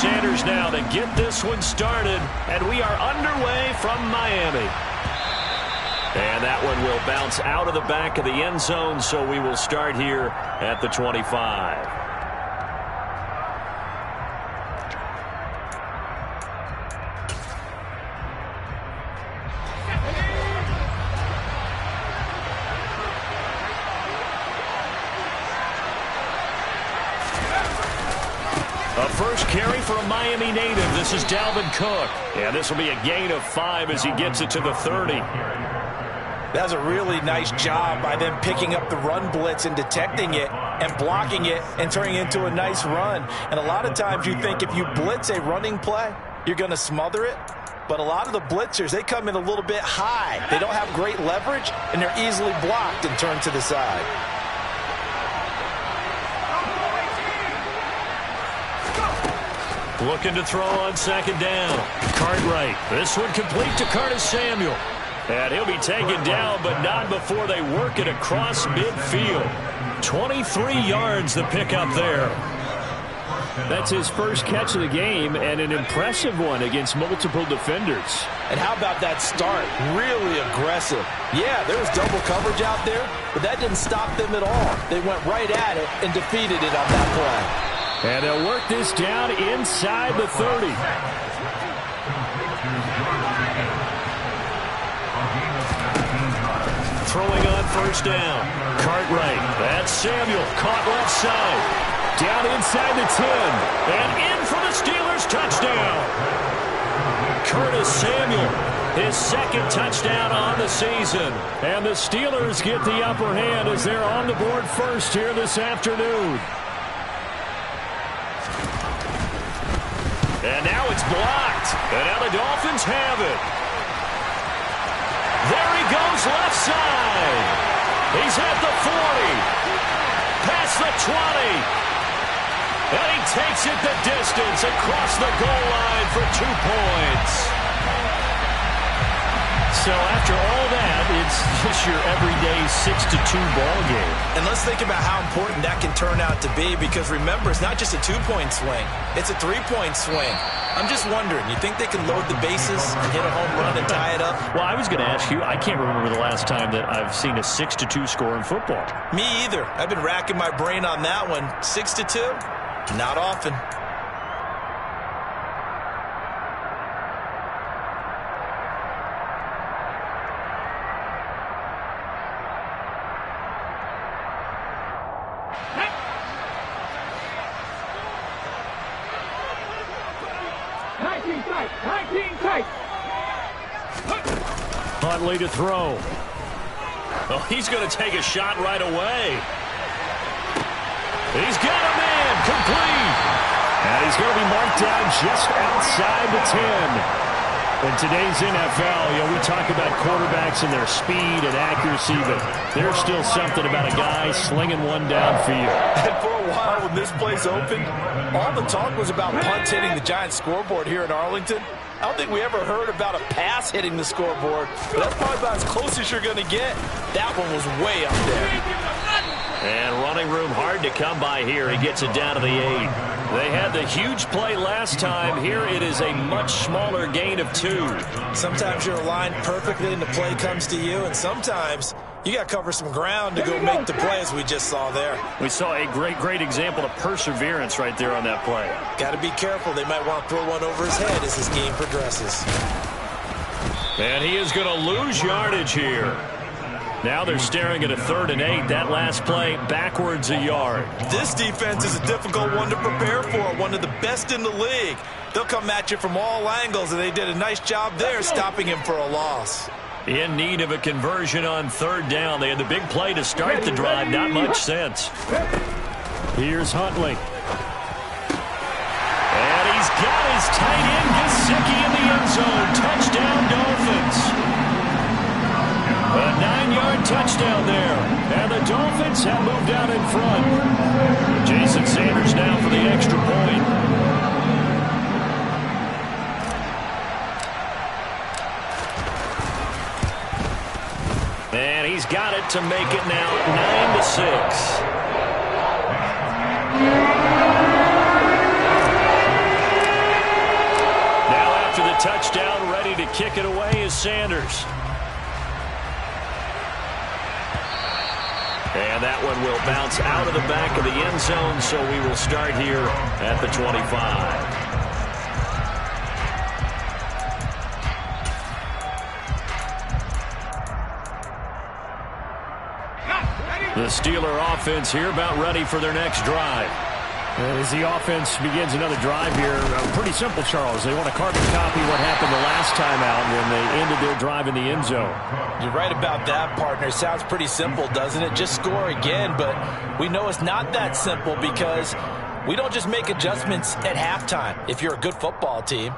Sanders now to get this one started. And we are underway from Miami. And that one will bounce out of the back of the end zone, so we will start here at the 25. A first carry for a Miami native. This is Dalvin Cook. And this will be a gain of 5 as he gets it to the 30. That's a really nice job by them picking up the run blitz and detecting it and blocking it and turning it into a nice run. And a lot of times you think if you blitz a running play, you're going to smother it. But a lot of the blitzers, they come in a little bit high. They don't have great leverage, and they're easily blocked and turned to the side. Looking to throw on second down. Cartwright. This one complete to Curtis Samuel. And he'll be taken down, but not before they work it across midfield. 23 yards the pickup there. That's his first catch of the game, and an impressive one against multiple defenders. And how about that start? Really aggressive. Yeah, there was double coverage out there, but that didn't stop them at all. They went right at it and defeated it on that play. And they'll work this down inside the 30. Throwing on first down. Cartwright. That's Samuel. Caught left side. Down inside the 10. And in for the Steelers touchdown. Curtis Samuel. His second touchdown on the season. And the Steelers get the upper hand as they're on the board first here this afternoon. And now it's blocked. And now the Dolphins have it. There he goes left side. He's at the 40. Past the 20. And he takes it the distance across the goal line for 2 points. So after all that, it's just your everyday 6-2 ball game. And let's think about how important that can turn out to be, because remember, it's not just a 2-point swing. It's a 3-point swing. I'm just wondering, you think they can load the bases and hit a home run and tie it up? Well, I was going to ask you, I can't remember the last time that I've seen a 6-2 score in football. Me either. I've been racking my brain on that one. 6-2? Not often. Huntley to throw. Oh, he's going to take a shot right away. He's got a man complete. And he's going to be marked down just outside the 10. In today's NFL, we talk about quarterbacks and their speed and accuracy, but there's still something about a guy slinging one downfield. And for a while when this place opened, all the talk was about punts hitting the Giants scoreboard here in Arlington. I don't think we ever heard about a pass hitting the scoreboard, but that's probably about as close as you're going to get. That one was way up there. And running room hard to come by here. He gets it down to the 8. They had the huge play last time. Here it is a much smaller gain of 2. Sometimes you're aligned perfectly and the play comes to you, and sometimes you got to cover some ground to go make the play, as we just saw there. We saw a great example of perseverance right there on that play. Got to be careful. They might want to throw one over his head as this game progresses. And he is going to lose yardage here. Now they're staring at a 3rd and 8. That last play backwards a yard. This defense is a difficult one to prepare for, one of the best in the league. They'll come at you from all angles, and they did a nice job there stopping him for a loss. In need of a conversion on 3rd down. They had the big play to start the drive. Not much sense. Here's Huntley. And he's got his tight end, Gesicki, in the end zone. Touchdown, Dolphins. A 9-yard touchdown there. And the Dolphins have moved out in front. Jason Sanders now for the extra point. And he's got it to make it now 9-6. kick it away is Sanders. And that one will bounce out of the back of the end zone, so we will start here at the 25. The Steeler offense here about ready for their next drive. As the offense begins another drive here, pretty simple, Charles. They want to carbon copy what happened the last time out when they ended their drive in the end zone. You're right about that, partner. Sounds pretty simple, doesn't it? Just score again, but we know it's not that simple because we don't just make adjustments at halftime. If you're a good football team,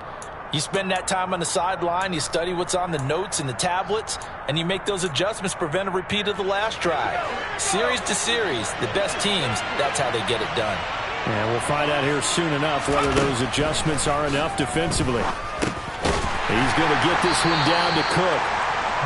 you spend that time on the sideline, you study what's on the notes and the tablets, and you make those adjustments to prevent a repeat of the last drive. Series to series, the best teams, that's how they get it done. And we'll find out here soon enough whether those adjustments are enough defensively. He's going to get this one down to Cook.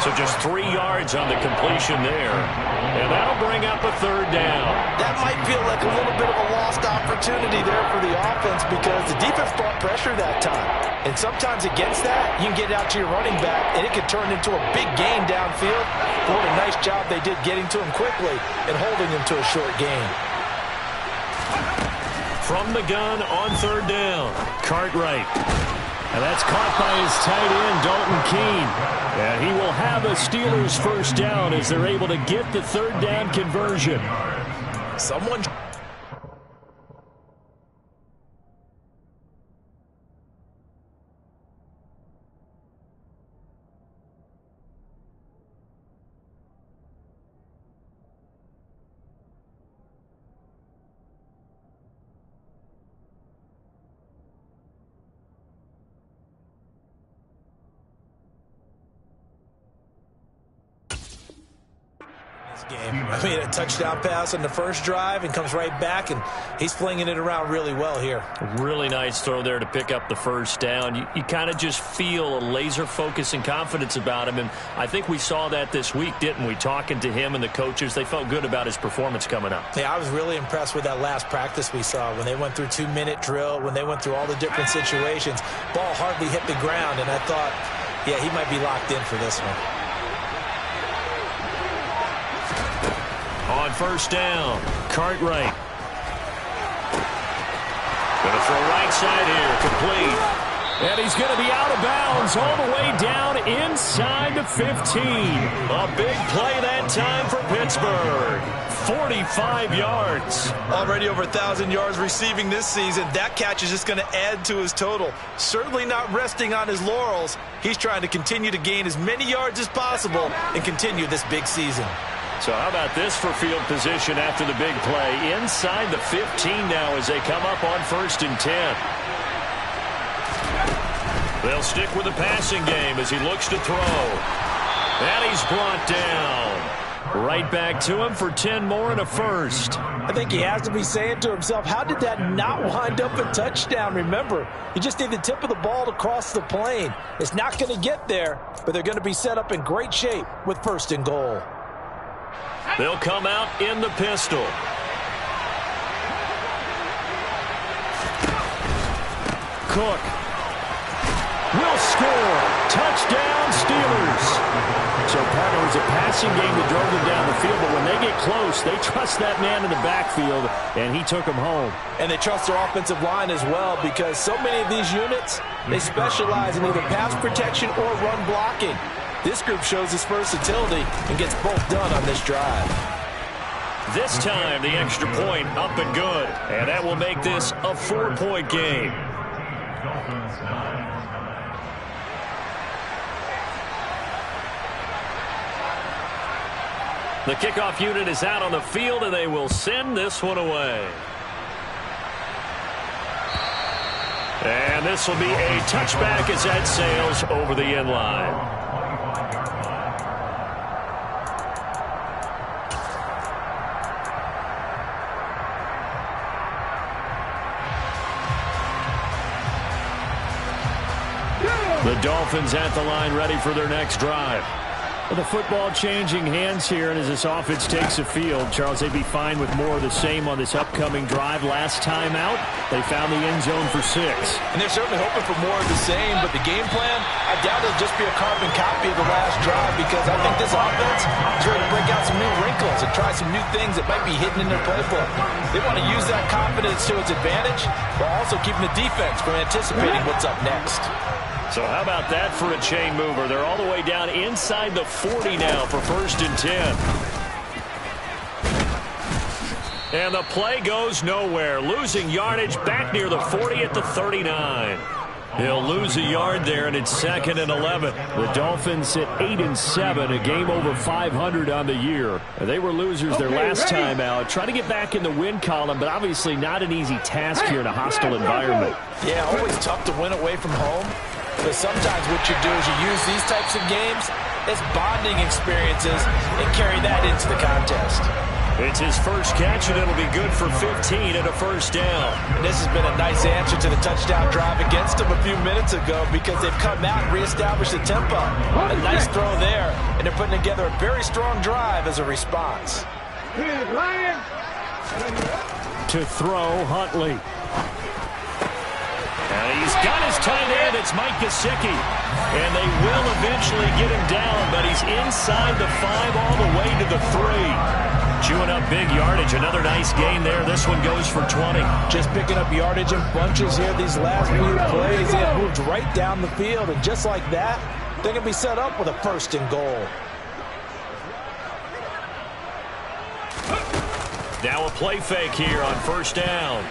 So just 3 yards on the completion there. And that'll bring up a third down. That might feel like a little bit of a lost opportunity there for the offense because the defense brought pressure that time. And sometimes against that, you can get out to your running back, and it can turn into a big gain downfield. But what a nice job they did getting to him quickly and holding him to a short gain. From the gun on third down, Cartwright. And that's caught by his tight end, Dalton Keene. And he will have a Steelers first down as they're able to get the third down conversion. Someone... game. I mean, a touchdown pass on the first drive and comes right back, and he's flinging it around really well here. Really nice throw there to pick up the first down. You kind of just feel a laser focus and confidence about him, and I think we saw that this week, didn't we? Talking to him and the coaches, they felt good about his performance coming up. Yeah, I was really impressed with that last practice we saw when they went through 2-minute drill, when they went through all the different situations. Ball hardly hit the ground, and I thought, yeah, he might be locked in for this one. On first down, Cartwright. Going to throw right side here, complete. And he's going to be out of bounds all the way down inside the 15. A big play that time for Pittsburgh. 45 yards. Already over 1,000 yards receiving this season. That catch is just going to add to his total. Certainly not resting on his laurels. He's trying to continue to gain as many yards as possible and continue this big season. So how about this for field position after the big play? Inside the 15 now as they come up on 1st and 10. They'll stick with the passing game as he looks to throw. And he's brought down. Right back to him for 10 more and a first. I think he has to be saying to himself, how did that not wind up a touchdown? Remember, you just need the tip of the ball to cross the plane. It's not going to get there, but they're going to be set up in great shape with 1st and goal. They'll come out in the pistol. Cook will score. Touchdown, Steelers. So, partner, it was a passing game that drove them down the field, but when they get close, they trust that man in the backfield, and he took them home. And they trust their offensive line as well because so many of these units, they specialize in either pass protection or run blocking. This group shows its versatility and gets both done on this drive. This time, the extra point up and good. And that will make this a 4-point game. The kickoff unit is out on the field, and they will send this one away. And this will be a touchback as that sails over the end line. The Dolphins at the line ready for their next drive. Well, the football changing hands here, and as this offense takes the field, Charles, they'd be fine with more of the same on this upcoming drive. Last time out, they found the end zone for 6. And they're certainly hoping for more of the same, but the game plan, I doubt it'll just be a carbon copy of the last drive, because I think this offense is ready to break out some new wrinkles and try some new things that might be hidden in their playbook. They want to use that confidence to its advantage, while also keeping the defense from anticipating what's up next. So how about that for a chain mover? They're all the way down inside the 40 now for 1st and 10. And the play goes nowhere. Losing yardage back near the 40 at the 39. He'll lose a yard there, and it's 2nd and 11. The Dolphins sit 8-7, a game over 500 on the year. They were losers their last time out. Try to get back in the win column, but obviously not an easy task here in a hostile environment. Yeah, always tough to win away from home. But sometimes what you do is you use these types of games as bonding experiences and carry that into the contest. It's his first catch, and it'll be good for 15 and a 1st down. And this has been a nice answer to the touchdown drive against them a few minutes ago, because they've come out and reestablished the tempo. A nice throw there, and they're putting together a very strong drive as a response. To throw, Huntley. He's got his tight end. It's Mike Gesicki. And they will eventually get him down, but he's inside the 5 all the way to the 3. Chewing up big yardage. Another nice gain there. This one goes for 20. Just picking up yardage in bunches here these last few plays. They have moved right down the field, and just like that, they're going to be set up with a 1st and goal. Now a play fake here on 1st down.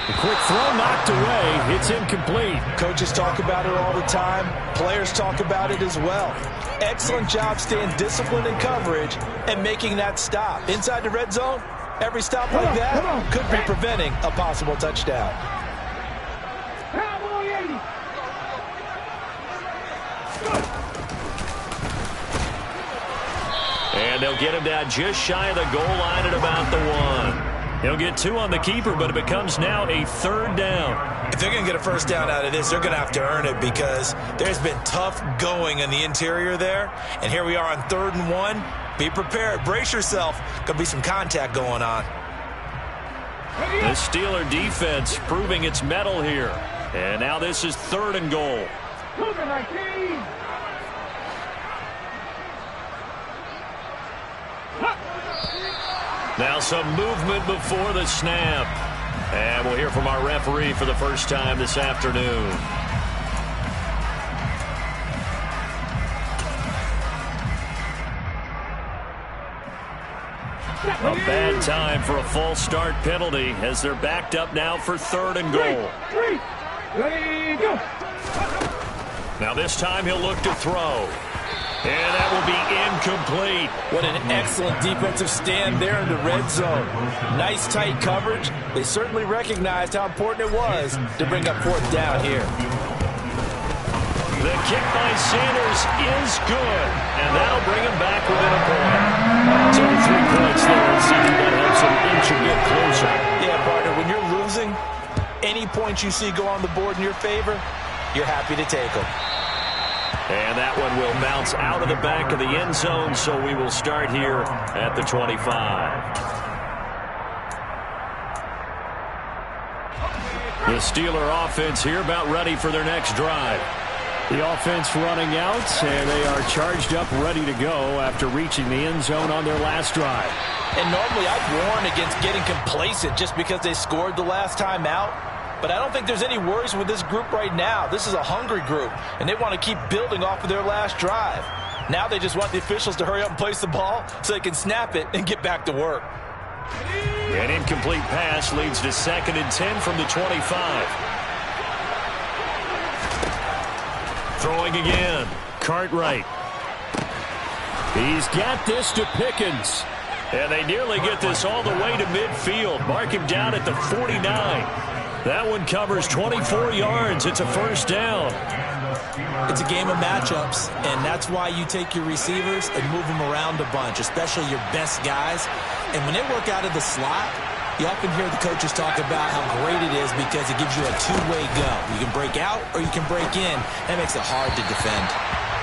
A quick throw knocked away. It's incomplete. Coaches talk about it all the time. Players talk about it as well. Excellent job staying disciplined in coverage and making that stop. Inside the red zone, every stop like that could be preventing a possible touchdown. And they'll get him down just shy of the goal line at about the 1. He'll get 2 on the keeper, but it becomes now a 3rd down. If they're going to get a 1st down out of this, they're going to have to earn it, because there's been tough going in the interior there. And here we are on 3rd and 1. Be prepared. Brace yourself. Going to be some contact going on. The Steeler defense proving its mettle here. And now this is 3rd and goal. Now some movement before the snap. And we'll hear from our referee for the first time this afternoon. A bad time for a false start penalty as they're backed up now for 3rd and goal. Go. Now this time he'll look to throw. And that will be incomplete. What an excellent defensive stand there in the red zone. Nice tight coverage. They certainly recognized how important it was to bring up 4th down here. The kick by Sanders is good. And that'll bring him back within a point. So 3 points there. Let's see if that helps him inch a bit closer. Yeah, partner, when you're losing, any points you see go on the board in your favor, you're happy to take them. And that one will bounce out of the back of the end zone, so we will start here at the 25. The Steeler offense here about ready for their next drive. The offense running out, and they are charged up, ready to go after reaching the end zone on their last drive. And normally I'd warn against getting complacent just because they scored the last time out. But I don't think there's any worries with this group right now. This is a hungry group, and they want to keep building off of their last drive. Now they just want the officials to hurry up and place the ball so they can snap it and get back to work. An incomplete pass leads to 2nd and 10 from the 25. Throwing again. Cartwright. He's got this to Pickens. And they nearly get this all the way to midfield. Mark him down at the 49. That one covers 24 yards. It's a 1st down. It's a game of matchups, and that's why you take your receivers and move them around a bunch, especially your best guys. And when they work out of the slot, you often hear the coaches talk about how great it is because it gives you a 2-way go. You can break out or you can break in. That makes it hard to defend.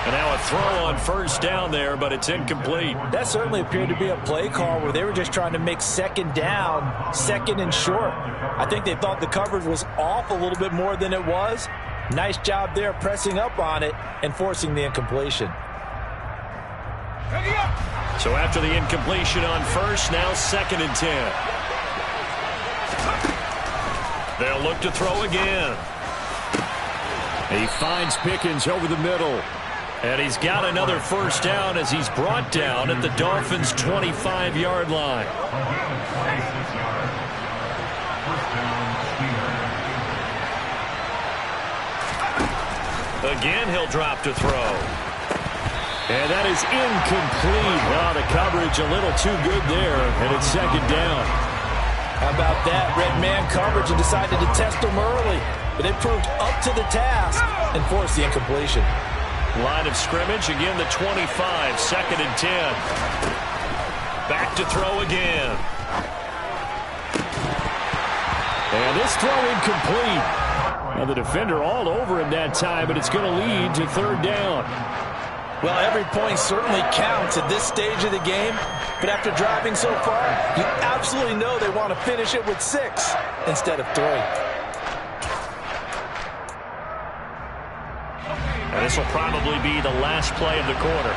And now a throw on first down there, but it's incomplete. That certainly appeared to be a play call where they were just trying to make second down, second and short. I think they thought the coverage was off a little bit more than it was. Nice job there pressing up on it and forcing the incompletion. So after the incompletion on first, now 2nd and 10. They'll look to throw again. He finds Pickens over the middle. And he's got another first down as he's brought down at the Dolphins' 25-yard line. Again, he'll drop to throw. And that is incomplete. Oh, the coverage a little too good there, and it's 2nd down. How about that? Red man coverage and decided to test them early. But it proved up to the task and forced the incompletion. Line of scrimmage, again the 25, 2nd and 10. Back to throw again. And this throw incomplete. Now the defender all over him that time, but it's going to lead to 3rd down. Well, every point certainly counts at this stage of the game. But after driving so far, you absolutely know they want to finish it with 6 instead of 3. And this will probably be the last play of the quarter.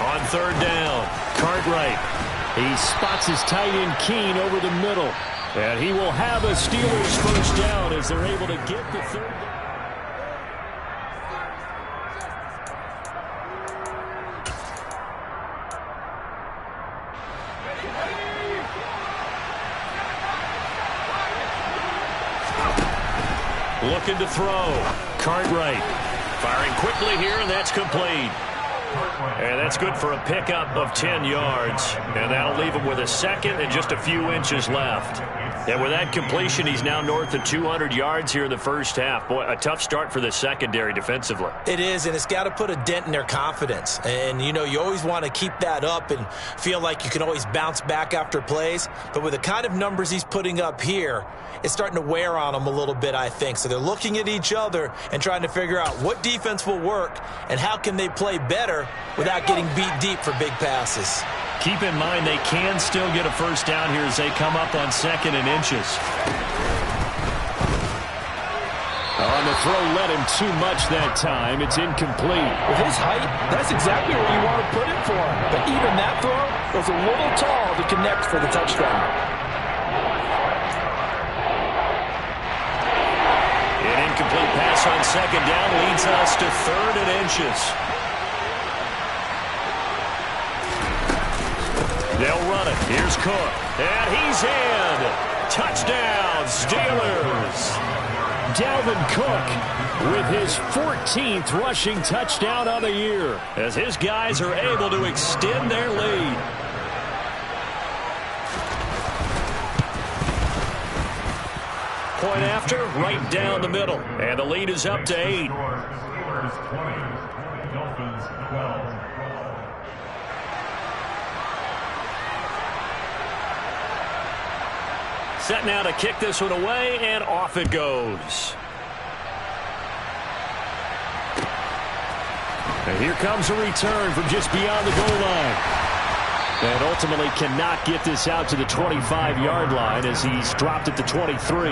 On 3rd down, Cartwright. He spots his tight end Keene over the middle. And he will have a Steelers first down as they're able to get the 3rd down. Looking to throw. Cartwright firing quickly here, and that's complete. And that's good for a pickup of 10 yards. And that'll leave him with a 2nd and just a few inches left. And with that completion, he's now north of 200 yards here in the first half. Boy, a tough start for the secondary defensively. It is, and it's got to put a dent in their confidence. And, you know, you always want to keep that up and feel like you can always bounce back after plays. But with the kind of numbers he's putting up here, it's starting to wear on them a little bit, I think. So they're looking at each other and trying to figure out what defense will work and how can they play better without getting beat deep for big passes. Keep in mind they can still get a first down here as they come up on 2nd and inches. On the throw, let him too much that time. It's incomplete. With his height, that's exactly where you want to put it for him. But even that throw was a little tall to connect for the touchdown. An incomplete pass on 2nd down leads us to 3rd and inches. They'll run it. Here's Cook. And he's in. Touchdown, Steelers. Dalvin Cook with his 14th rushing touchdown of the year as his guys are able to extend their lead. Point after, right down the middle. And the lead is up to 8. Set now to kick this one away, and off it goes. And here comes a return from just beyond the goal line. And ultimately cannot get this out to the 25-yard line as he's dropped at the 23.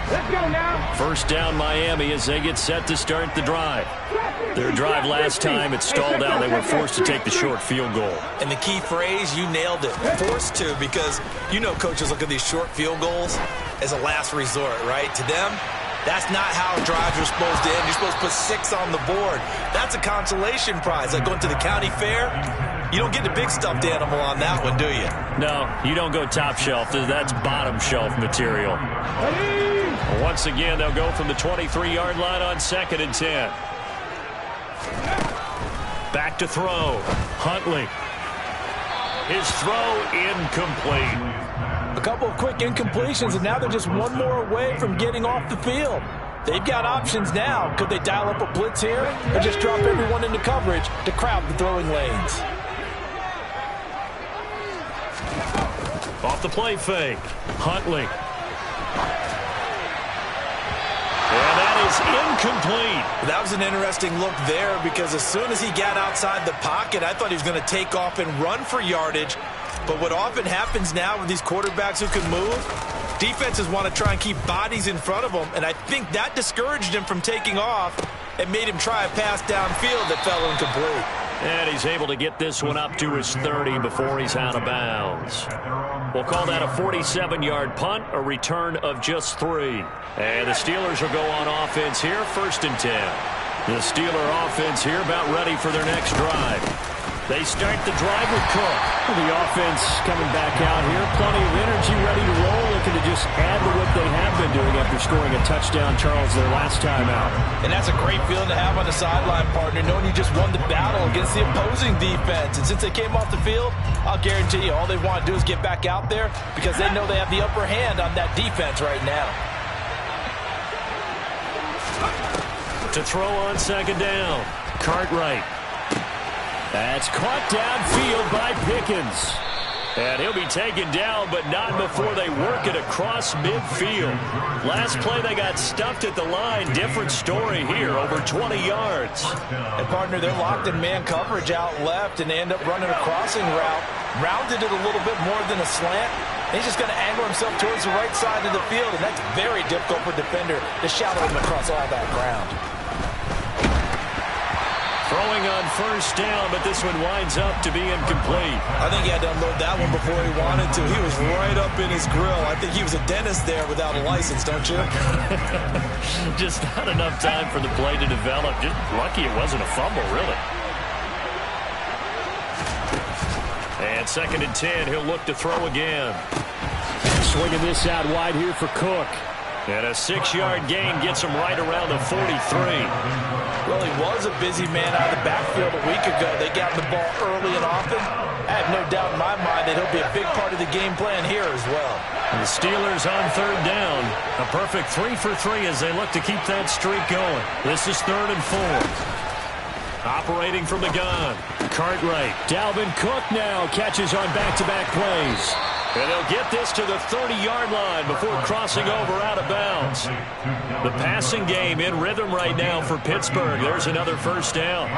Let's go now. First down Miami as they get set to start the drive. Their drive last time, it stalled out. They were forced to take the short field goal. And the key phrase, you nailed it, forced to, because you know coaches look at these short field goals as a last resort, right? To them, that's not how drives are supposed to end. You're supposed to put 6 on the board. That's a consolation prize. Like going to the county fair, you don't get the big stuffed animal on that one, do you? No, you don't go top shelf. That's bottom shelf material. Once again, they'll go from the 23-yard line on 2nd and 10. Back to throw. Huntley. His throw incomplete. A couple of quick incompletions, and now they're just one more away from getting off the field. They've got options now. Could they dial up a blitz here or just drop everyone into coverage to crowd the throwing lanes? Off the play fake. Huntley. And that is incomplete. That was an interesting look there because as soon as he got outside the pocket, I thought he was going to take off and run for yardage. But what often happens now with these quarterbacks who can move, defenses want to try and keep bodies in front of them, and I think that discouraged him from taking off and made him try a pass downfield that fell incomplete. And he's able to get this one up to his 30 before he's out of bounds. We'll call that a 47-yard punt, a return of just 3. And the Steelers will go on offense here, 1st and 10. The Steeler offense here about ready for their next drive. They start the drive with Cook. The offense coming back out here. Plenty of energy, ready to roll, looking to just add to what they have been doing after scoring a touchdown, Charles, their last time out. And that's a great feeling to have on the sideline, partner, knowing you just won the battle against the opposing defense. And since they came off the field, I'll guarantee you all they want to do is get back out there because they know they have the upper hand on that defense right now. To throw on 2nd down, Cartwright. That's caught downfield by Pickens. And he'll be taken down, but not before they work it across midfield. Last play, they got stuffed at the line. Different story here, over 20 yards. And, partner, they're locked in man coverage out left, and they end up running a crossing route. Rounded it a little bit more than a slant. He's just going to angle himself towards the right side of the field, and that's very difficult for a defender to shadow him across all that ground. Throwing on 1st down, but this one winds up to be incomplete. I think he had to unload that one before he wanted to. He was right up in his grill. I think he was a dentist there without a license, don't you? Just not enough time for the play to develop. Just lucky it wasn't a fumble, really. And 2nd and 10, he'll look to throw again. Swinging this out wide here for Cook. And a 6-yard gain gets him right around the 43. Well, he was a busy man out of the backfield a week ago. They got the ball early and often. I have no doubt in my mind that he'll be a big part of the game plan here as well. And the Steelers on 3rd down. A perfect 3 for 3 as they look to keep that streak going. This is 3rd and 4. Operating from the gun. Cartwright. Dalvin Cook now catches on back-to-back plays. And they'll get this to the 30-yard line before crossing over out of bounds. The passing game in rhythm right now for Pittsburgh. There's another 1st down.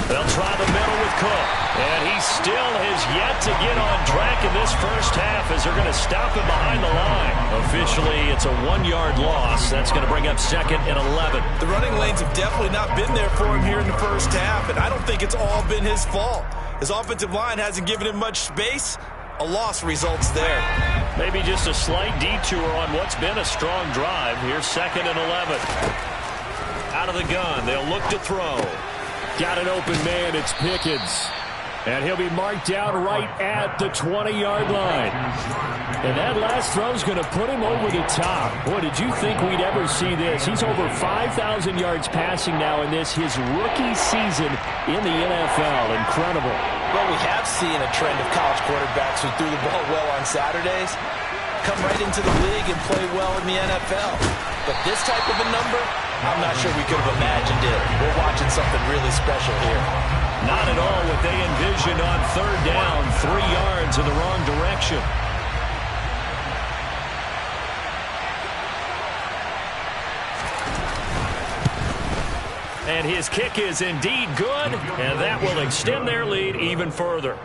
They'll try the middle with Cook. And he still has yet to get on track in this 1st half as they're going to stop him behind the line. Officially, it's a 1-yard loss. That's going to bring up 2nd and 11. The running lanes have definitely not been there for him here in the 1st half, and I don't think it's all been his fault. His offensive line hasn't given him much space. A loss results there. Maybe just a slight detour on what's been a strong drive. Here's 2nd and 11. Out of the gun, they'll look to throw. Got an open man, it's Pickens. And he'll be marked down right at the 20-yard line. And that last throw is going to put him over the top. Boy, did you think we'd ever see this? He's over 5,000 yards passing now in this, his rookie season in the NFL. Incredible. Well, we have seen a trend of college quarterbacks who threw the ball well on Saturdays come right into the league and play well in the NFL. But this type of a number, I'm not sure we could have imagined it. We're watching something really special here. Not at all what they envisioned on 3rd down, 3 yards in the wrong direction. And his kick is indeed good, and that will extend their lead even further.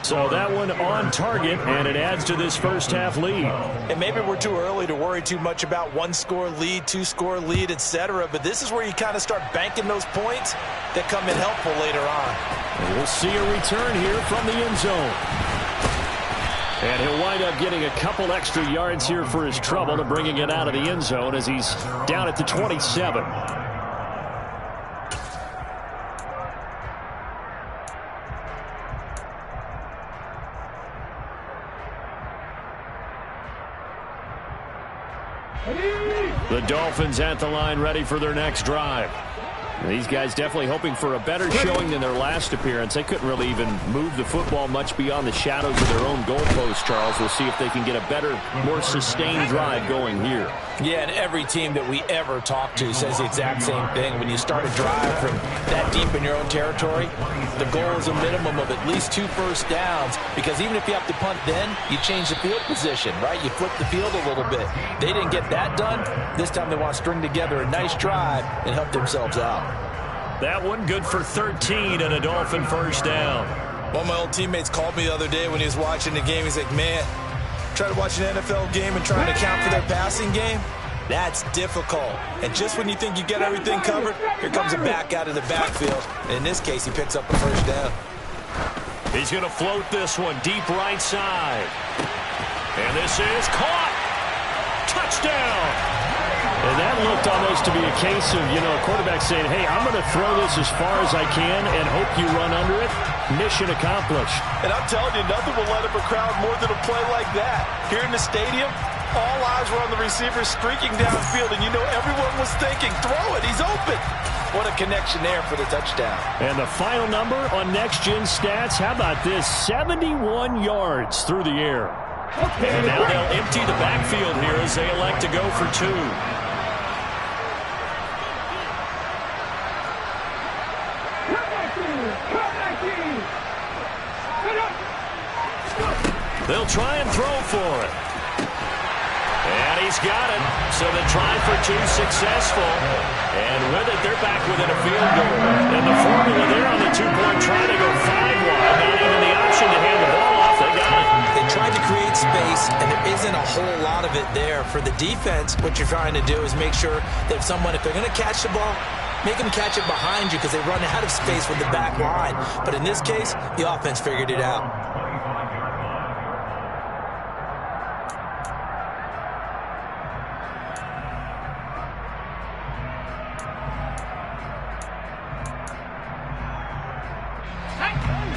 So that one on target, and it adds to this 1st half lead. And maybe we're too early to worry too much about 1-score lead, 2-score lead, etc. But this is where you kind of start banking those points that come in helpful later on. And we'll see a return here from the end zone. And he'll wind up getting a couple extra yards here for his trouble to bringing it out of the end zone as he's down at the 27. The Dolphins at the line ready for their next drive. These guys definitely hoping for a better showing than their last appearance. They couldn't really even move the football much beyond the shadows of their own goalpost, Charles. We'll see if they can get a better, more sustained drive going here. Yeah, and every team that we ever talk to says the exact same thing. When you start a drive from that deep in your own territory, the goal is a minimum of at least 2 first downs, because even if you have to punt then, you change the field position, right? You flip the field a little bit. They didn't get that done. This time they want to string together a nice drive and help themselves out. That one good for 13 and a Dolphin first down. One of my old teammates called me the other day when he was watching the game. He's like, man, try to watch an NFL game and try to account for their passing game. That's difficult. And just when you think you get everything covered, here comes a back out of the backfield. And in this case, he picks up the first down. He's going to float this one deep right side. And this is caught. Touchdown. And that looked almost to be a case of, a quarterback saying, hey, I'm going to throw this as far as I can and hope you run under it. Mission accomplished. And I'm telling you, nothing will let up a crowd more than a play like that. Here in the stadium, all eyes were on the receiver streaking downfield, and everyone was thinking, throw it, he's open. What a connection there for the touchdown. And the final number on Next Gen Stats, how about this? 71 yards through the air. And now they'll empty the backfield here as they elect to go for 2. They'll try and throw for it. And he's got it. So the try for 2 successful. And with it, they're back within a field goal. And the formula there on the 2-point try to go 5 wide. Not even the option to hand the ball off. They got it. They tried to create space, and there isn't a whole lot of it there. For the defense, what you're trying to do is make sure that if they're going to catch the ball, make them catch it behind you because they run out of space with the back line. But in this case, the offense figured it out.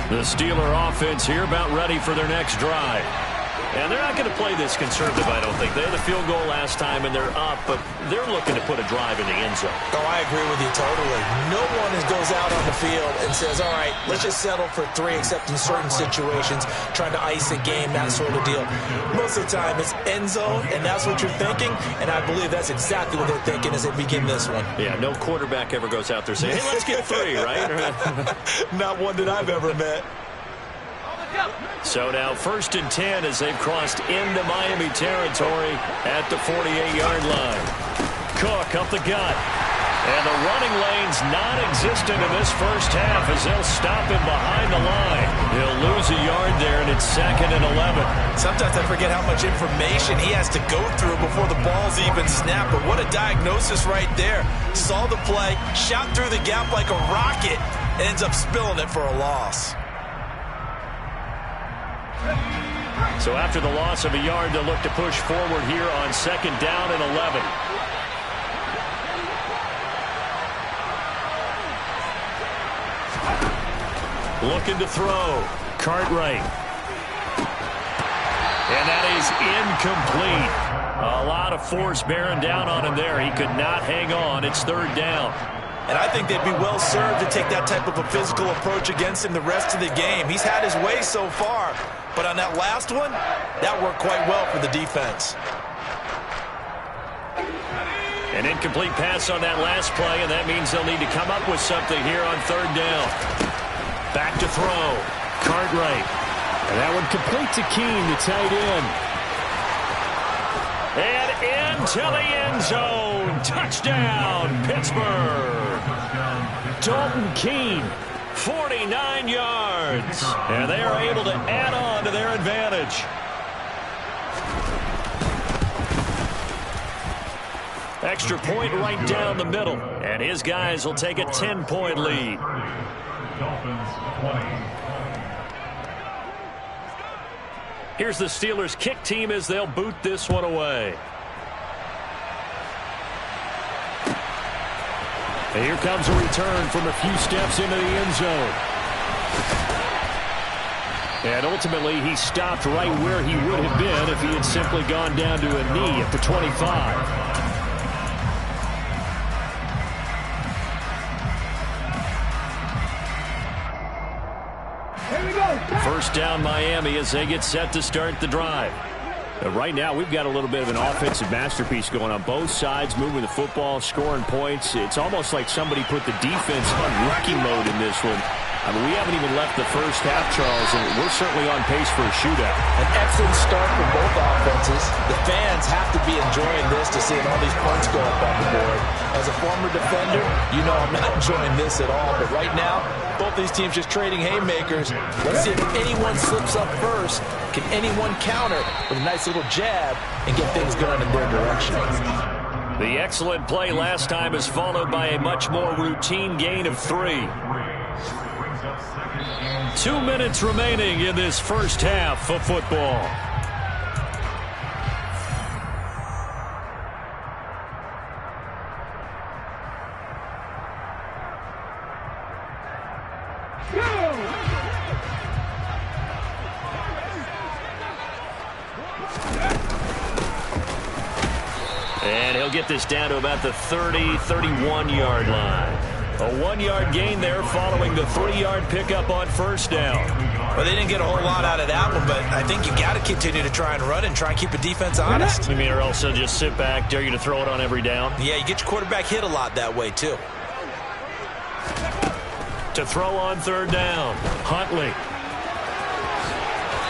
The Steeler offense here about ready for their next drive. And they're not going to play this conservative, I don't think. They had a field goal last time, and they're up, but they're looking to put a drive in the end zone. Oh, I agree with you totally. No one goes out on the field and says, all right, let's just settle for 3, except in certain situations, trying to ice a game, that sort of deal. Most of the time, it's end zone, and that's what you're thinking, and I believe that's exactly what they're thinking as they begin this one. Yeah, no quarterback ever goes out there saying, hey, let's get 3, right? Not one that I've ever met. So now 1st and 10 as they've crossed into Miami territory at the 48-yard line. Cook up the gut. And the running lane's non-existent in this first half as they'll stop him behind the line. He'll lose a yard there, and it's 2nd and 11. Sometimes I forget how much information he has to go through before the ball's even snapped. But what a diagnosis right there. Saw the play, shot through the gap like a rocket, and ends up spilling it for a loss. So after the loss of a yard, they'll look to push forward here on 2nd down and 11. Looking to throw. Cartwright. And that is incomplete. A lot of force bearing down on him there. He could not hang on. It's 3rd down. And I think they'd be well served to take that type of a physical approach against him the rest of the game. He's had his way so far, but on that last one, that worked quite well for the defense. An incomplete pass on that last play, and that means they'll need to come up with something here on 3rd down. Back to throw. Cartwright. And that one complete to Keene, the tight end. And into the end zone. Touchdown, Pittsburgh. Dalton Keene, 49 yards. And they are able to add on to their advantage. Extra point right down the middle. And his guys will take a 10-point lead. Here's the Steelers' kick team as they'll boot this one away. And here comes a return from a few steps into the end zone. And ultimately, he stopped right where he would have been if he had simply gone down to a knee at the 25. First down Miami as they get set to start the drive. Right now, we've got a little bit of an offensive masterpiece going on both sides, moving the football, scoring points. It's almost like somebody put the defense on rookie mode in this one. I mean, we haven't even left the first half, Charles, and we're certainly on pace for a shootout. An excellent start for both offenses. The fans have to be enjoying this to seeing all these points go up on the board. As a former defender, you know I'm not enjoying this at all. But right now, both these teams just trading haymakers. Let's see if anyone slips up first. Can anyone counter with a nice little jab and get things going in their direction? The excellent play last time is followed by a much more routine gain of 3. 2 minutes remaining in this first half of football. And he'll get this down to about the 31-yard line. A 1-yard gain there following the 3-yard pickup on first down. Well, they didn't get a whole lot out of that one, but I think you got to continue to try and run and try and keep the defense honest. You mean, or else they'll just sit back, dare you to throw it on every down? Yeah, you get your quarterback hit a lot that way, too. To throw on third down, Huntley.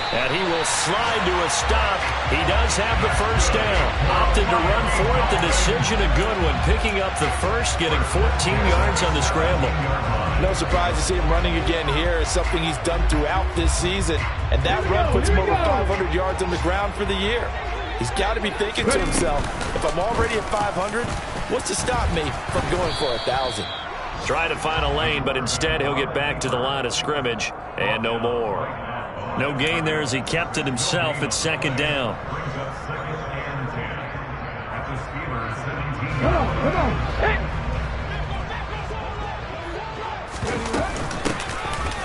And he will slide to a stop. He does have the first down. Opted to run for it. The decision a good one. Picking up the first, getting 14 yards on the scramble. No surprise to see him running again here. It's something he's done throughout this season. And that run puts him over 500 yards on the ground for the year. He's got to be thinking to himself, if I'm already at 500, what's to stop me from going for 1,000? Try to find a lane, but instead he'll get back to the line of scrimmage and no more. No gain there as he kept it himself at second down.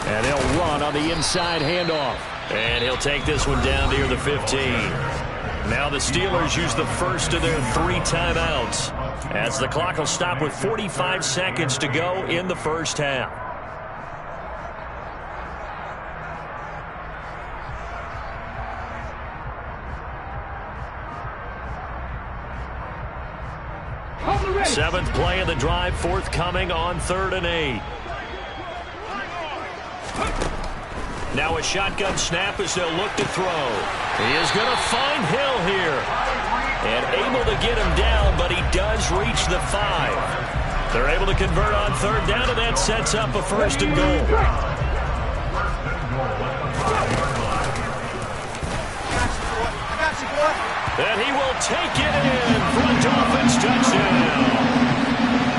And they'll run on the inside handoff. And he'll take this one down near the 15. Now the Steelers use the first of their 3 timeouts as the clock will stop with 45 seconds to go in the first half. Seventh play of the drive forthcoming on 3rd and 8. Now a shotgun snap as they'll look to throw. He is going to find Hill here. And able to get him down, but he does reach the 5. They're able to convert on 3rd down, and that sets up a 1st and goal. And he will take it in for a Dolphins touchdown.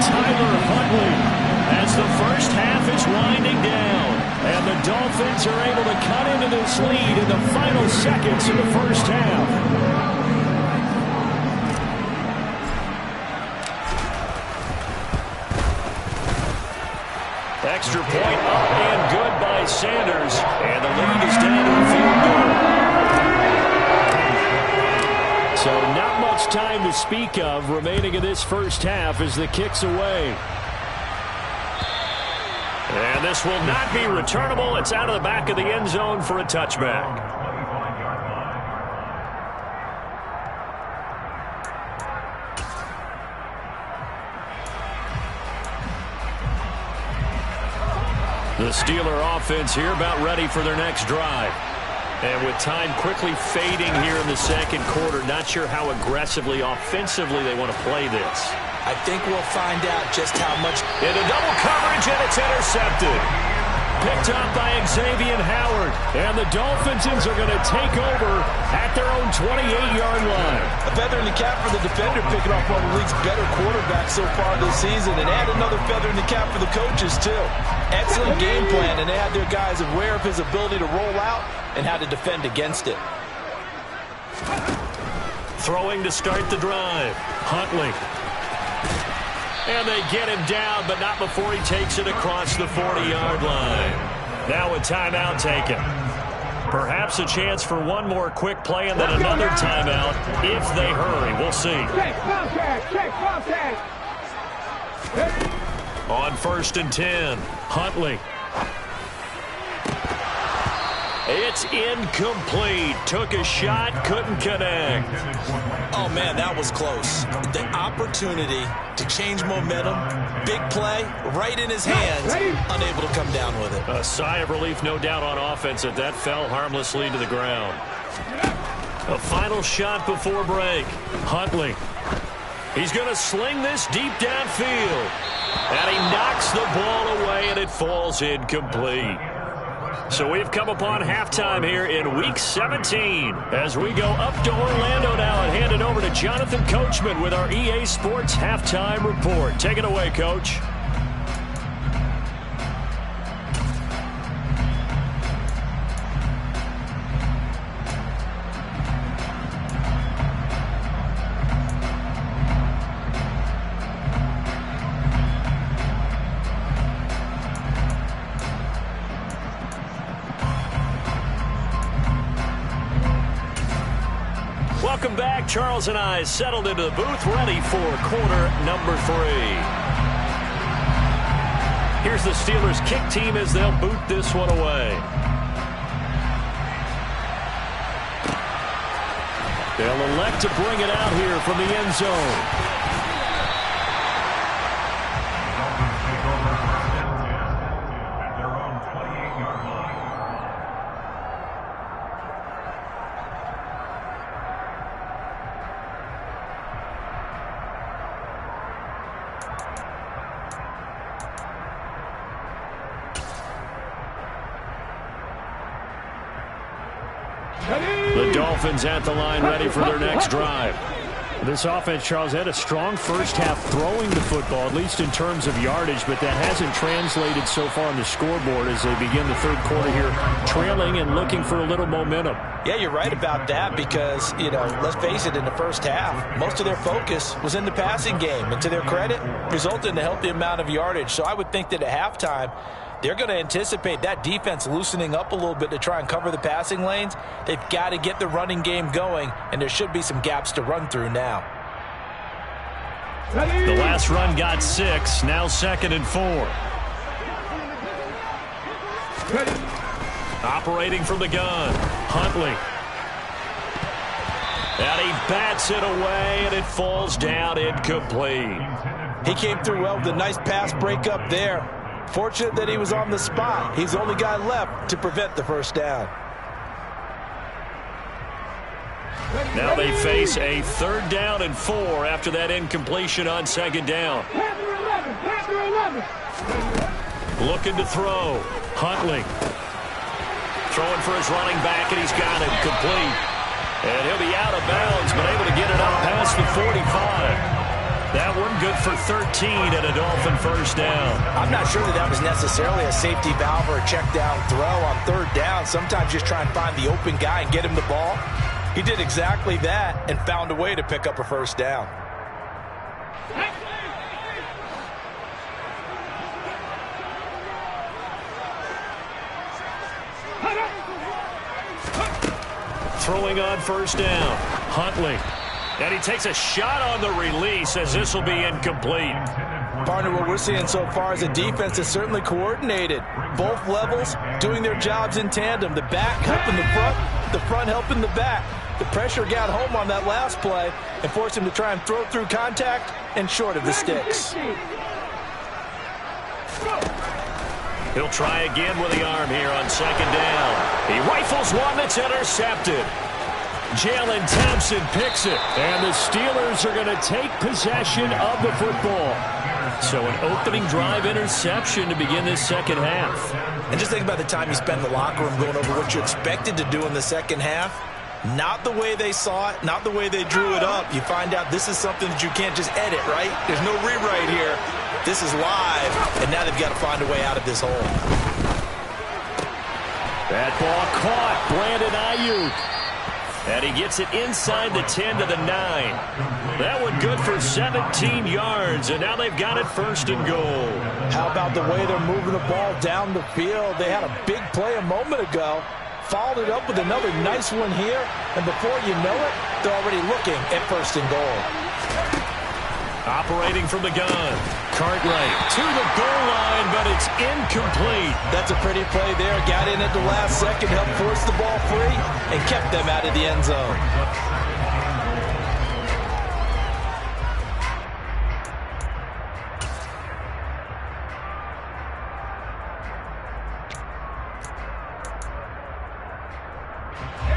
Tyler Huntley as the first half is winding down. And the Dolphins are able to cut into this lead in the final seconds of the first half. Extra point up and good by Sanders. And the lead is down to a field goal. So not much time to speak of remaining in this first half as the kick's away. And this will not be returnable. It's out of the back of the end zone for a touchback. The Steeler offense here about ready for their next drive. And with time quickly fading here in the second quarter, not sure how aggressively, offensively they want to play this. I think we'll find out just how much. Into double coverage, and it's intercepted. Picked up by Xavier Howard. And the Dolphins are going to take over at their own 28-yard line. A feather in the cap for the defender, picking off one of the league's better quarterbacks so far this season. And add another feather in the cap for the coaches, too. Excellent game plan, and they had their guys aware of his ability to roll out and how to defend against it. Throwing to start the drive. Huntley. And they get him down, but not before he takes it across the 40-yard line. Now a timeout taken. Perhaps a chance for one more quick play and then another timeout if they hurry. We'll see. Check contact. On 1st and 10, Huntley. It's incomplete. Took a shot, couldn't connect. Oh, man, that was close. The opportunity to change momentum, big play, right in his hands, unable to come down with it. A sigh of relief, no doubt, on offense that fell harmlessly to the ground. A final shot before break. Huntley. He's going to sling this deep downfield. And he knocks the ball away, and it falls incomplete. So we've come upon halftime here in Week 17 as we go up to Orlando now and hand it over to Jonathan Coachman with our EA Sports Halftime Report. Take it away, Coach. Welcome back. Charles and I settled into the booth, ready for quarter number 3. Here's the Steelers kick team as they'll boot this one away. They'll elect to bring it out here from the end zone. The Dolphins at the line, ready for their next drive. This offense, Charles, had a strong first half throwing the football, at least in terms of yardage, but that hasn't translated so far on the scoreboard as they begin the third quarter here, trailing and looking for a little momentum. Yeah, you're right about that because, let's face it, in the first half, most of their focus was in the passing game. And to their credit, resulted in a healthy amount of yardage. So I would think that at halftime, they're going to anticipate that defense loosening up a little bit to try and cover the passing lanes. They've got to get the running game going, and there should be some gaps to run through now. The last run got 6, now 2nd and 4. Operating from the gun, Huntley. And he bats it away, and it falls down incomplete. He came through well with a nice pass breakup there. Fortunate that he was on the spot. He's the only guy left to prevent the first down. Now they face a 3rd down and 4 after that incompletion on 2nd down. Looking to throw. Huntley. Throwing for his running back, and he's got it complete. And he'll be out of bounds, but able to get it up past the 45. That one good for 13 and a Dolphin first down. I'm not sure that was necessarily a safety valve or a check down throw on 3rd down. Sometimes just try and find the open guy and get him the ball. He did exactly that and found a way to pick up a first down. Throwing on first down, Huntley. And he takes a shot on the release as this will be incomplete. Partner, what we're seeing so far is a defense that's certainly coordinated. Both levels doing their jobs in tandem. The back helping the front helping the back. The pressure got home on that last play and forced him to try and throw through contact and short of the sticks. He'll try again with the arm here on 2nd down. He rifles one that's intercepted. Jalen Thompson picks it, and the Steelers are going to take possession of the football. So an opening drive interception to begin this second half. And just think about the time you spent in the locker room going over what you expected to do in the second half. Not the way they saw it, not the way they drew it up. You find out this is something that you can't just edit, right? There's no rewrite here. This is live, and now they've got to find a way out of this hole. That ball caught. Brandon Ayuk. And he gets it inside the 10 to the 9. That one good for 17 yards, and now they've got it 1st and goal. How about the way they're moving the ball down the field? They had a big play a moment ago, followed it up with another nice one here, and before you know it, they're already looking at 1st and goal. Operating from the gun. Cartwright to the goal line, but it's incomplete. That's a pretty play there. Got in at the last second, helped force the ball free, and kept them out of the end zone.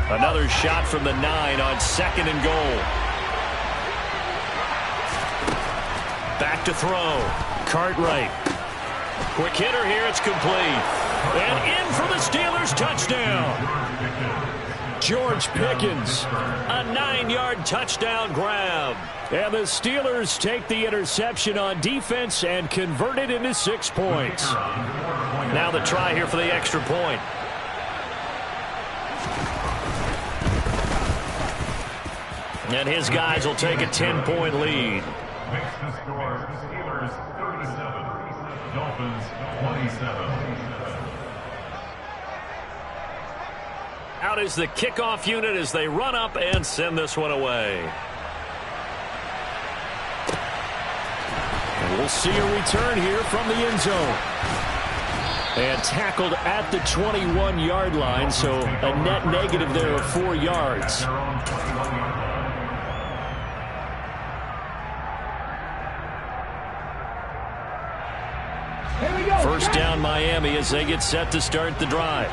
Another shot from the 9 on 2nd and goal. Back to throw. Cartwright. Quick hitter here. It's complete. And in for the Steelers touchdown. George Pickens. A 9-yard touchdown grab. And the Steelers take the interception on defense and convert it into 6 points. Now the try here for the extra point. And his guys will take a 10-point lead. Makes the score Steelers 37, Dolphins 27. Out is the kickoff unit as they run up and send this one away. And we'll see a return here from the end zone. And tackled at the 21-yard line, so a net negative there of 4 yards. First down Miami as they get set to start the drive.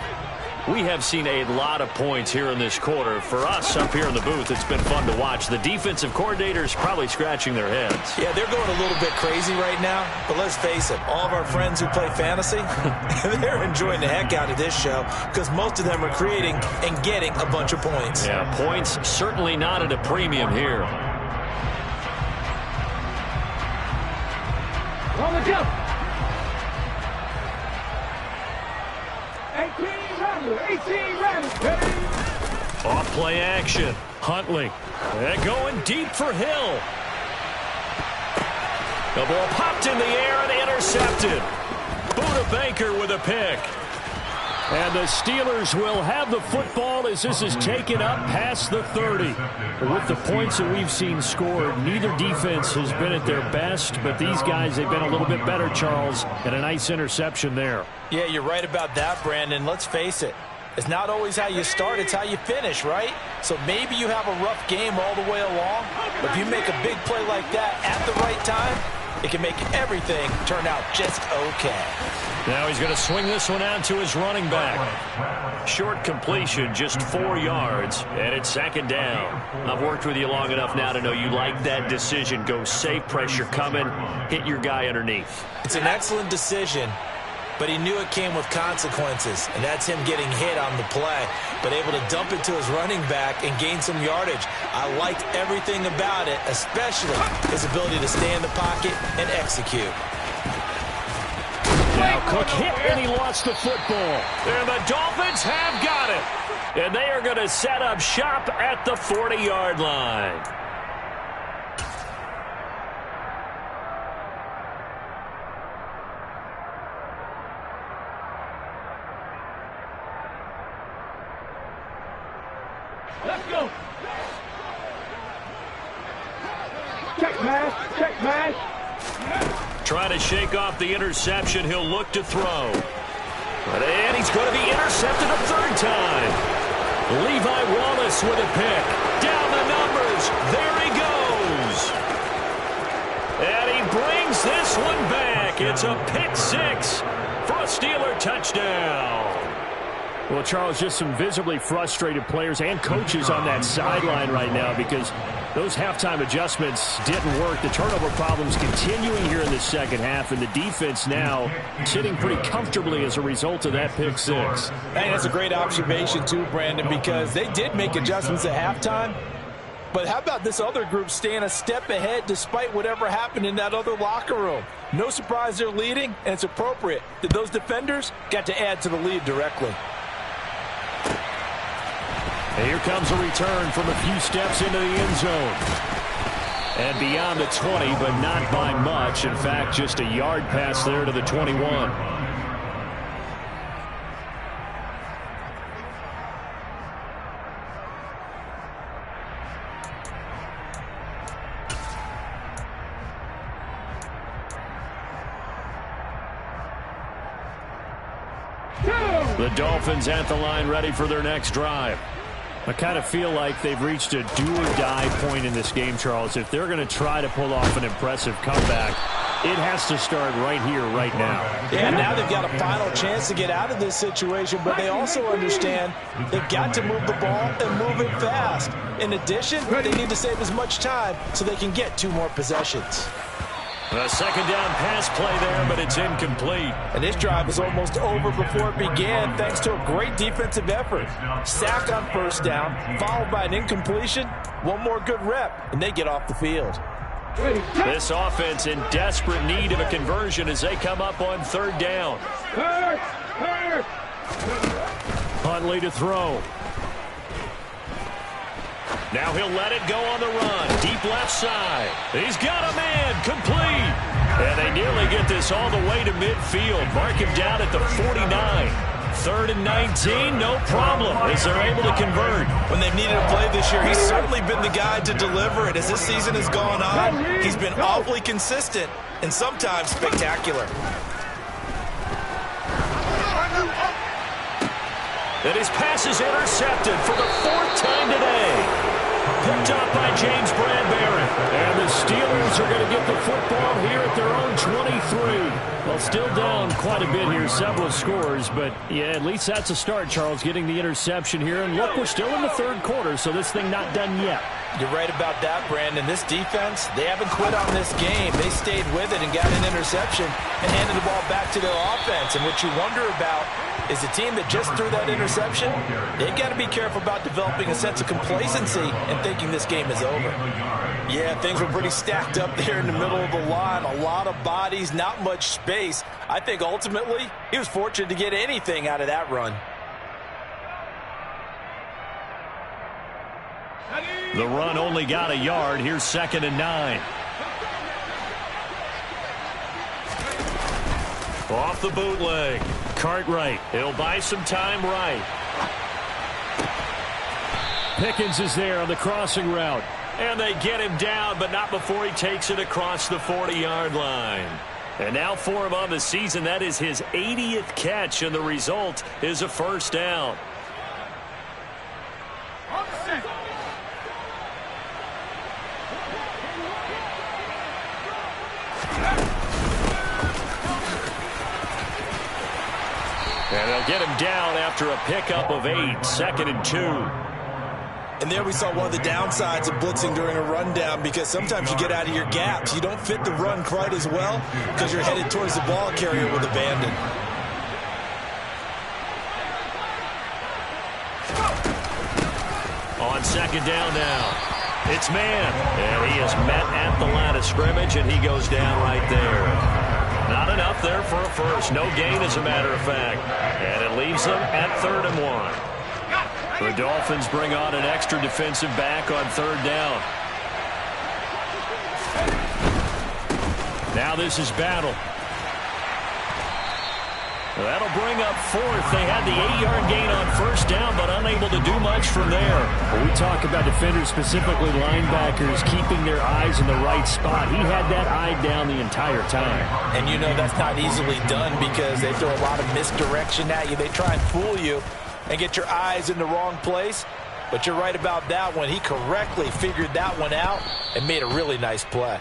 We have seen a lot of points here in this quarter. For us up here in the booth, it's been fun to watch. The defensive coordinators probably scratching their heads. Yeah, they're going a little bit crazy right now, but let's face it, all of our friends who play fantasy, they're enjoying the heck out of this show because most of them are creating and getting a bunch of points. Yeah, points certainly not at a premium here. On the jump. 18 Rams. Off play action. Huntley. And going deep for Hill. The ball popped in the air and intercepted. Buda Baker with a pick. And the Steelers will have the football as this is taken up past the 30. With the points that we've seen scored, neither defense has been at their best, but these guys, they've been a little bit better, Charles, and a nice interception there. Yeah, you're right about that, Brandon. Let's face it. It's not always how you start, it's how you finish, right? So maybe you have a rough game all the way along, but if you make a big play like that at the right time, it can make everything turn out just okay. Now he's going to swing this one out to his running back. Short completion, just 4 yards, and it's 2nd down. I've worked with you long enough now to know you like that decision. Go safe, pressure coming, hit your guy underneath. It's an excellent decision, but he knew it came with consequences, and that's him getting hit on the play, but able to dump it to his running back and gain some yardage. I liked everything about it, especially his ability to stay in the pocket and execute. Now Cook hit and he lost the football. And the Dolphins have got it. And they are going to set up shop at the 40-yard line. Let's go. Check mash. Check mash. Trying to shake off the interception. He'll look to throw. And he's going to be intercepted a 3rd time. Levi Wallace with a pick. Down the numbers. There he goes. And he brings this one back. It's a pick 6 for a Steeler touchdown. Well, Charles, just some visibly frustrated players and coaches on that sideline right now because those halftime adjustments didn't work. The turnover problems continuing here in the second half, and the defense now sitting pretty comfortably as a result of that pick 6. Hey, that's a great observation too, Brandon, because they did make adjustments at halftime. But how about this other group staying a step ahead despite whatever happened in that other locker room? No surprise they're leading, and it's appropriate that those defenders got to add to the lead directly. And here comes a return from a few steps into the end zone. And beyond the 20, but not by much. In fact, just a yard pass there to the 21. The Dolphins at the line ready for their next drive. I kind of feel like they've reached a do-or-die point in this game, Charles. If they're going to try to pull off an impressive comeback, it has to start right here, right now. Yeah, now they've got a final chance to get out of this situation, but they also understand they've got to move the ball and move it fast. In addition, they need to save as much time so they can get 2 more possessions. A second down pass play there, but it's incomplete. And this drive was almost over before it began thanks to a great defensive effort. Sack on first down, followed by an incompletion. One more good rep, and they get off the field. This offense in desperate need of a conversion as they come up on third down. Huntley to throw. Now he'll let it go on the run. Deep left side. He's got a man. Complete. And they nearly get this all the way to midfield. Mark him down at the 49. 3rd and 19, no problem, as they're able to convert. When they've needed a play this year, he's certainly been the guy to deliver it. As this season has gone on, he's been awfully consistent and sometimes spectacular. And his pass is intercepted for the 4th time today. Picked up by James Bradbury. And the Steelers are going to get the football here at their own 23. Well, still down quite a bit here, several scores. But, yeah, at least that's a start, Charles, getting the interception here. And, look, we're still in the 3rd quarter, so this thing not done yet. You're right about that, Brandon. This defense, they haven't quit on this game. They stayed with it and got an interception and handed the ball back to their offense. And what you wonder about is the team that just threw that interception, they've got to be careful about developing a sense of complacency and thinking this game is over. Yeah, things were pretty stacked up there in the middle of the line. A lot of bodies, not much space. I think ultimately he was fortunate to get anything out of that run. The run only got a yard. Here's 2nd and 9. Off the bootleg. Cartwright. He'll buy some time right. Pickens is there on the crossing route. And they get him down, but not before he takes it across the 40-yard line. And now for him on the season, that is his 80th catch, and the result is a 1st down. And they'll get him down after a pickup of 8, 2nd and 2. And there we saw one of the downsides of blitzing during a rundown, because sometimes you get out of your gaps. You don't fit the run quite as well because you're headed towards the ball carrier with abandon. On 2nd down now. It's man. And he is met at the line of scrimmage, and he goes down right there. Not enough there for a first. No gain, as a matter of fact. And it leaves them at 3rd and 1. The Dolphins bring on an extra defensive back on 3rd down. Now this is Battle. That'll bring up 4th. They had the 8-yard gain on 1st down, but unable to do much from there. When we talk about defenders, specifically linebackers, keeping their eyes in the right spot, he had that eye down the entire time. And you know that's not easily done because they throw a lot of misdirection at you. They try and fool you and get your eyes in the wrong place. But you're right about that one. He correctly figured that one out and made a really nice play.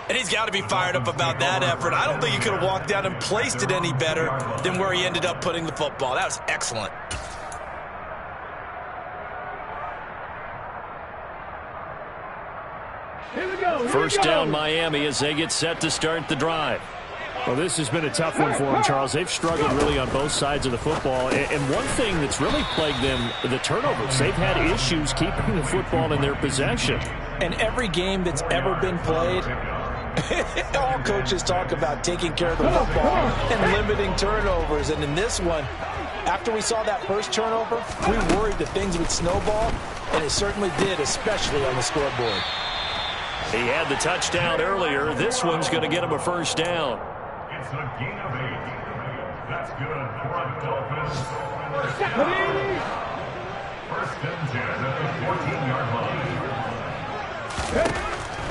And he's got to be fired up about that effort. I don't think he could have walked down and placed it any better than where he ended up putting the football. That was excellent. Here we go. First down Miami as they get set to start the drive. Well, this has been a tough one for them, Charles. They've struggled really on both sides of the football. And one thing that's really plagued them, the turnovers. They've had issues keeping the football in their possession. And every game that's ever been played, all coaches talk about taking care of the football and limiting turnovers. And in this one, after we saw that first turnover, we worried that things would snowball, and it certainly did, especially on the scoreboard. He had the touchdown earlier. This one's going to get him a 1st down. It's a gain of 8. That's good for a Dolphins. 1st and 10 at the 14-yard line.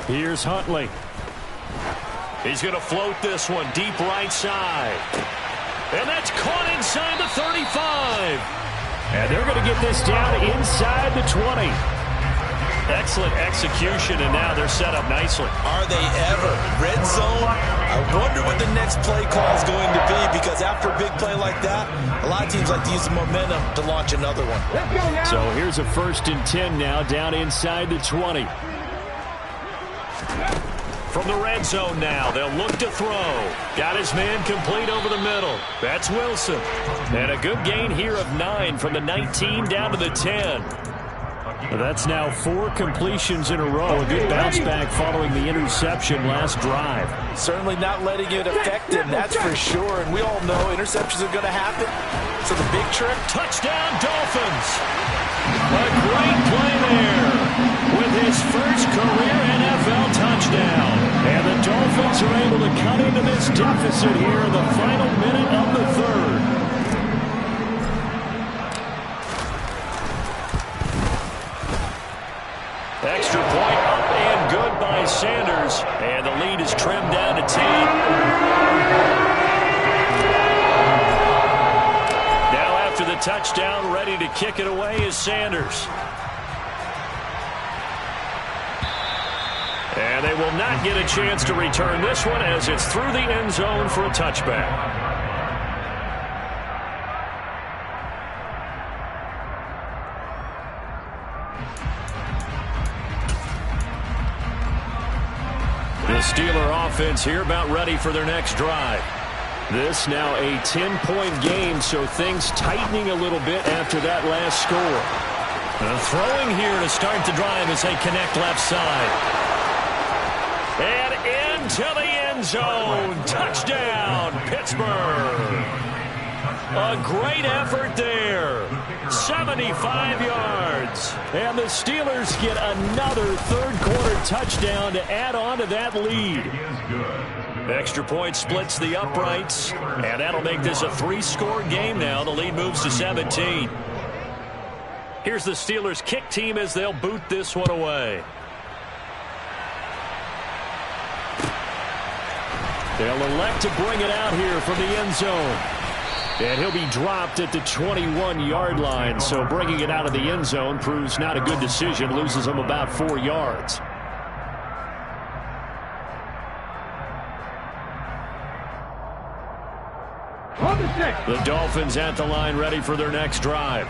Here's Huntley. He's going to float this one deep right side. And that's caught inside the 35. And they're going to get this down inside the 20. Excellent execution, and now they're set up nicely. Are they ever? Red zone? I wonder what the next play call is going to be, because after a big play like that, a lot of teams like to use the momentum to launch another one. Let's go now. So here's a 1st and 10 now, down inside the 20. From the red zone now, they'll look to throw. Got his man complete over the middle. That's Wilson. And a good gain here of 9 from the 19 down to the 10. That's now 4 completions in a row. A good bounce back following the interception last drive. Certainly not letting it affect him, that's for sure. And we all know interceptions are going to happen. So the big trick. Touchdown, Dolphins. A great play there with his first career NFL touchdown. And the Dolphins are able to cut into this deficit here in the final minute of the 3rd. Extra point up and good by Sanders. And the lead is trimmed down to 10. Now after the touchdown, ready to kick it away is Sanders. And they will not get a chance to return this one as it's through the end zone for a touchback. The Steeler offense here about ready for their next drive. This now a 10-point game, so things tightening a little bit after that last score. Throwing here to start the drive as they connect left side. And into the end zone. Touchdown, Pittsburgh. A great effort there. 75 yards. And the Steelers get another third-quarter touchdown to add on to that lead. Extra point splits the uprights, and that'll make this a 3-score game now. The lead moves to 17. Here's the Steelers kick team as they'll boot this one away. They'll elect to bring it out here from the end zone. And he'll be dropped at the 21-yard line, so bringing it out of the end zone proves not a good decision, loses him about 4 yards. The Dolphins at the line ready for their next drive.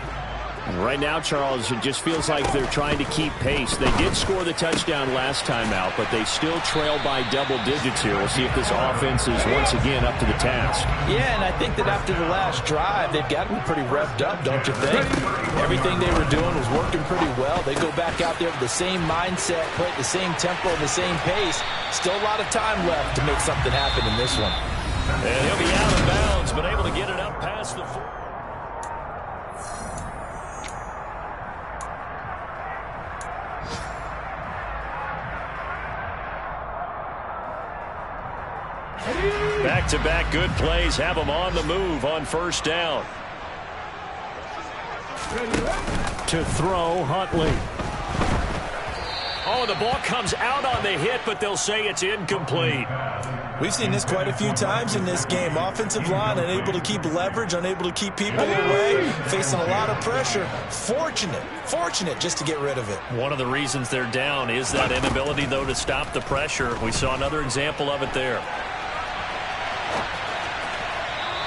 Right now, Charles, it just feels like they're trying to keep pace. They did score the touchdown last time out, but they still trail by double digits here. We'll see if this offense is once again up to the task. Yeah, and I think that after the last drive, they've got to be pretty revved up, don't you think? Everything they were doing was working pretty well. They go back out there with the same mindset, play at the same tempo, and the same pace. Still a lot of time left to make something happen in this one. And he'll be out of bounds, but able to get it up past the 4. Back-to-back good plays have them on the move on first down. To throw, Huntley. Oh, the ball comes out on the hit, but they'll say it's incomplete. We've seen this quite a few times in this game. Offensive line unable to keep leverage, unable to keep people away, facing a lot of pressure. Fortunate just to get rid of it. One of the reasons they're down is that inability, though, to stop the pressure. We saw another example of it there.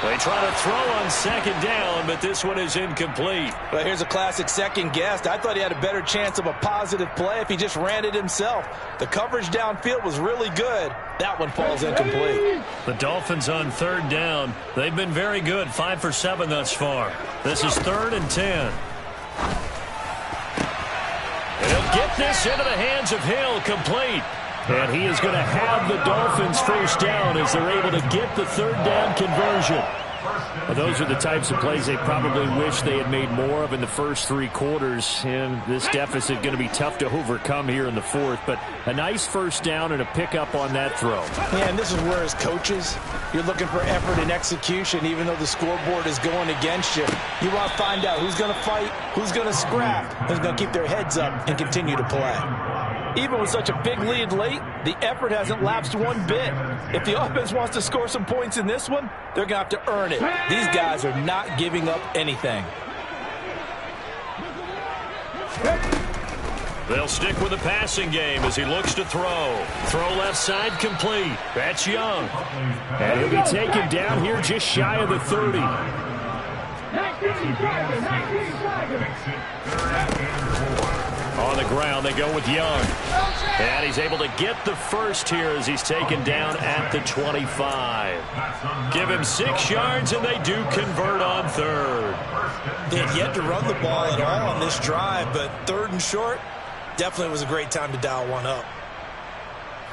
They try to throw on second down, but this one is incomplete. Well, here's a classic second guess. I thought he had a better chance of a positive play if he just ran it himself. The coverage downfield was really good. That one falls incomplete. The Dolphins on third down. They've been very good, 5 for 7 thus far. This is 3rd and 10. He'll get this into the hands of Hill, complete. And he is going to have the Dolphins first down as they're able to get the third down conversion. Well, those are the types of plays they probably wish they had made more of in the first 3 quarters. And this deficit going to be tough to overcome here in the 4th. But a nice first down and a pickup on that throw. Yeah, and this is where as coaches, you're looking for effort and execution even though the scoreboard is going against you. You want to find out who's going to fight, who's going to scrap, who's going to keep their heads up and continue to play. Even with such a big lead late, the effort hasn't lapsed one bit. If the offense wants to score some points in this one, they're going to have to earn it. These guys are not giving up anything. They'll stick with the passing game as he looks to throw. Throw left side complete. That's Young. And he'll be taken down here just shy of the 30. 19 driving, 19 driving. On the ground, they go with Young. And he's able to get the first here as he's taken down at the 25. Give him 6 yards, and they do convert on third. They had yet to run the ball at all on this drive, but third and short, definitely was a great time to dial one up.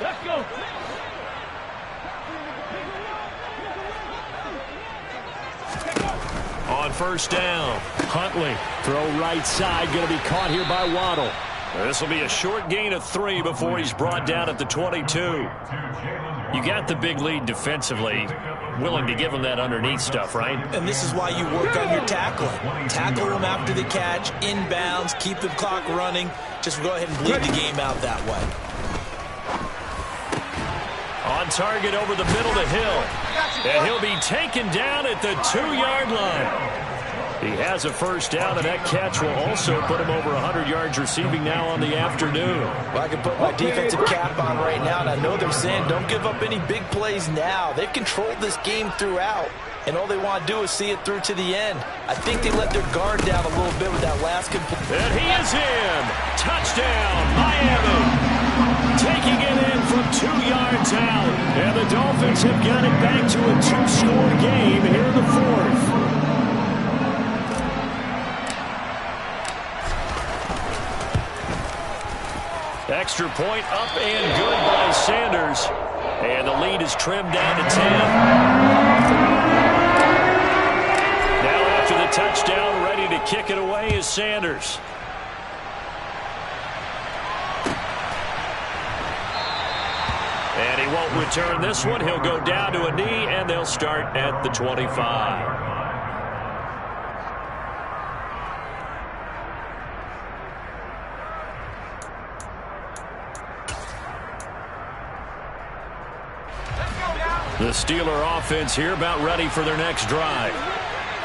Let's go. On first down, Huntley. Throw right side, going to be caught here by Waddle. This will be a short gain of 3 before he's brought down at the 22. You got the big lead defensively. Willing to give him that underneath stuff, right? And this is why you work on your tackling. Tackle them after the catch, inbounds, keep the clock running. Just go ahead and bleed the game out that way. On target over the middle to Hill. And he'll be taken down at the 2-yard line. He has a first down, and that catch will also put him over 100 yards receiving now on the afternoon. Well, I can put my defensive cap on right now, and I know they're saying don't give up any big plays now. They've controlled this game throughout, and all they want to do is see it through to the end. I think they let their guard down a little bit with that last completion. And he is in. Touchdown, Miami. Taking it in from 2 yards out. And the Dolphins have got it back to a 2-score game here in the fourth. Extra point up and good by Sanders. And the lead is trimmed down to 10. Now after the touchdown, ready to kick it away is Sanders. And he won't return this one. He'll go down to a knee, and they'll start at the 25. The Steeler offense here about ready for their next drive.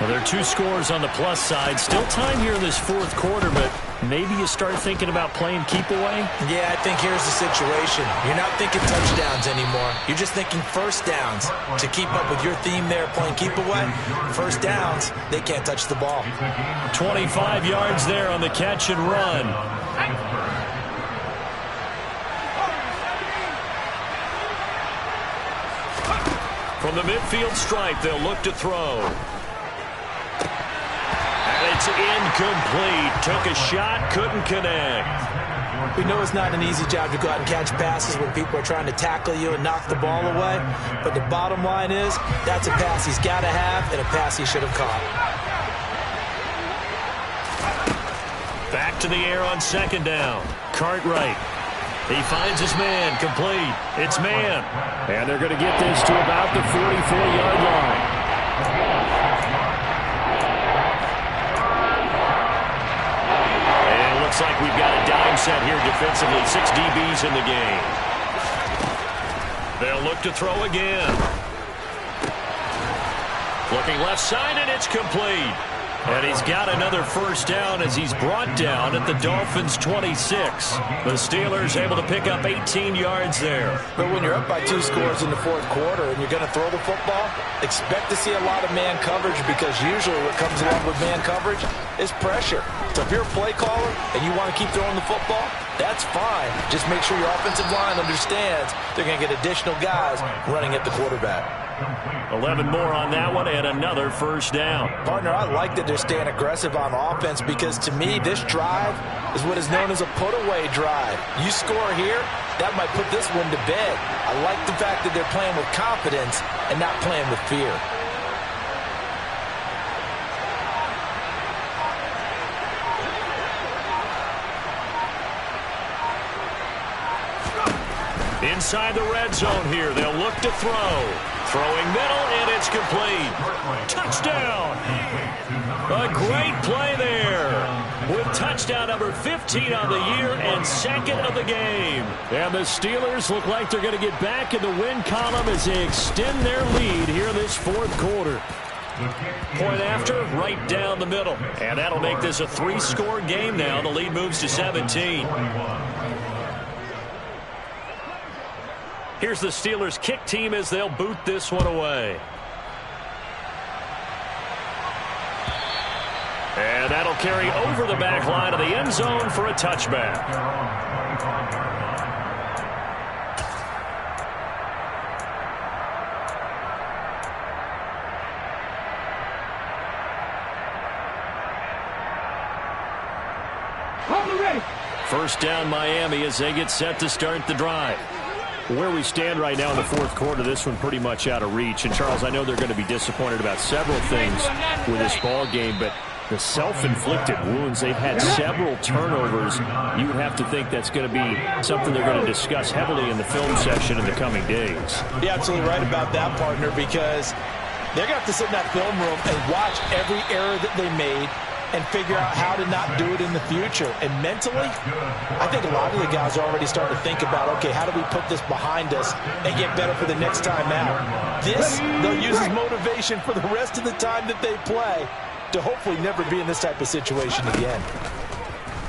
Well, there are 2 scores on the plus side. Still time here in this fourth quarter, but maybe you start thinking about playing keep away? Yeah, I think here's the situation. You're not thinking touchdowns anymore. You're just thinking first downs. To keep up with your theme there, playing keep away, first downs, they can't touch the ball. 25 yards there on the catch and run. From the midfield stripe, they'll look to throw. And it's incomplete. Took a shot, couldn't connect. We know it's not an easy job to go out and catch passes when people are trying to tackle you and knock the ball away. But the bottom line is, that's a pass he's got to have and a pass he should have caught. Back to the air on second down. Cartwright. He finds his man, complete. It's man. And they're going to get this to about the 44-yard line. And it looks like we've got a dime set here defensively. 6 DBs in the game. They'll look to throw again. Looking left side, and it's complete. And he's got another first down as he's brought down at the Dolphins' 26. The Steelers able to pick up 18 yards there. But when you're up by 2 scores in the fourth quarter and you're going to throw the football, expect to see a lot of man coverage, because usually what comes along with man coverage is pressure. So if you're a play caller and you want to keep throwing the football, that's fine. Just make sure your offensive line understands they're going to get additional guys running at the quarterback. 11 more on that one and another first down. Partner, I like that they're staying aggressive on offense, because to me this drive is what is known as a put-away drive. You score here, that might put this one to bed. I like the fact that they're playing with confidence and not playing with fear. Inside the red zone here, they'll look to throw. Throwing middle, and it's complete. Touchdown! A great play there. with touchdown number 15 on the year and second of the game. And the Steelers look like they're going to get back in the win column as they extend their lead here in this fourth quarter. Point after, right down the middle. And that'll make this a 3-score game now. The lead moves to 17. Here's the Steelers kick team as they'll boot this one away. And that'll carry over the back line of the end zone for a touchback. First down Miami as they get set to start the drive. Where we stand right now in the fourth quarter, this one pretty much out of reach. And, Charles, I know they're going to be disappointed about several things with this ball game, but the self-inflicted wounds, they've had several turnovers. You would have to think that's going to be something they're going to discuss heavily in the film session in the coming days. You're absolutely right about that, partner, because they're going to have to sit in that film room and watch every error that they made and figure out how to not do it in the future. And mentally, I think a lot of the guys are already starting to think about, okay, how do we put this behind us and get better for the next time out? This, they'll use as motivation for the rest of the time that they play to hopefully never be in this type of situation again.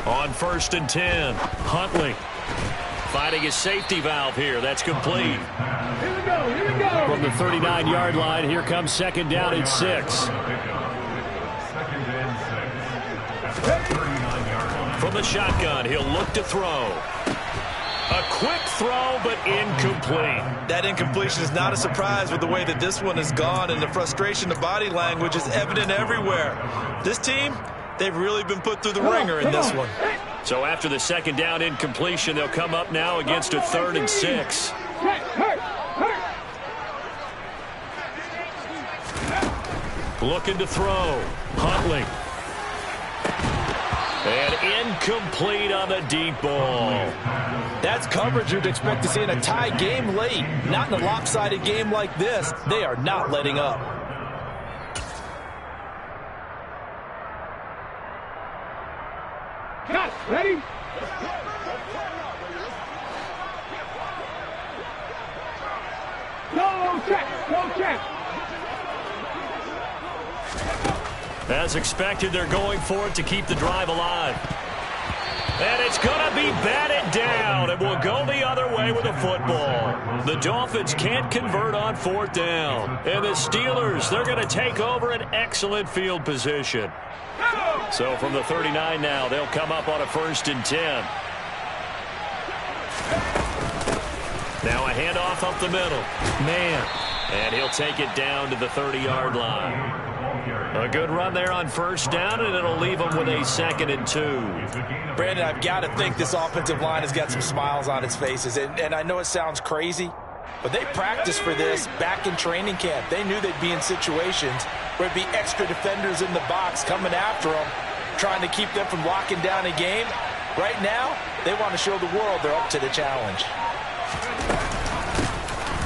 On 1st and 10, Huntley finding his safety valve here. That's complete. Here we go. From the 39-yard line, here comes second down at 6. From the shotgun, he'll look to throw. A quick throw, but incomplete. That incompletion is not a surprise with the way that this one has gone, and the frustration, the body language is evident everywhere. This team, they've really been put through the ringer in this one. So after the second down incompletion, they'll come up now against a 3rd and 6. Looking to throw. Huntley. And incomplete on the deep ball. That's coverage you'd expect to see in a tie game late. Not in a lopsided game like this. They are not letting up. Cut. Ready? Go check. As expected, they're going for it to keep the drive alive. And it's going to be batted down. It will go the other way with a football. The Dolphins can't convert on 4th down. And the Steelers, they're going to take over an excellent field position. So from the 39 now, they'll come up on a 1st and 10. Now a handoff up the middle. Man. And he'll take it down to the 30-yard line. A good run there on 1st down, and it'll leave them with a 2nd and 2. Brandon, I've got to think this offensive line has got some smiles on its faces. And I know it sounds crazy, but they practiced for this back in training camp. They knew they'd be in situations where it'd be extra defenders in the box coming after them, trying to keep them from locking down a game. Right now, they want to show the world they're up to the challenge.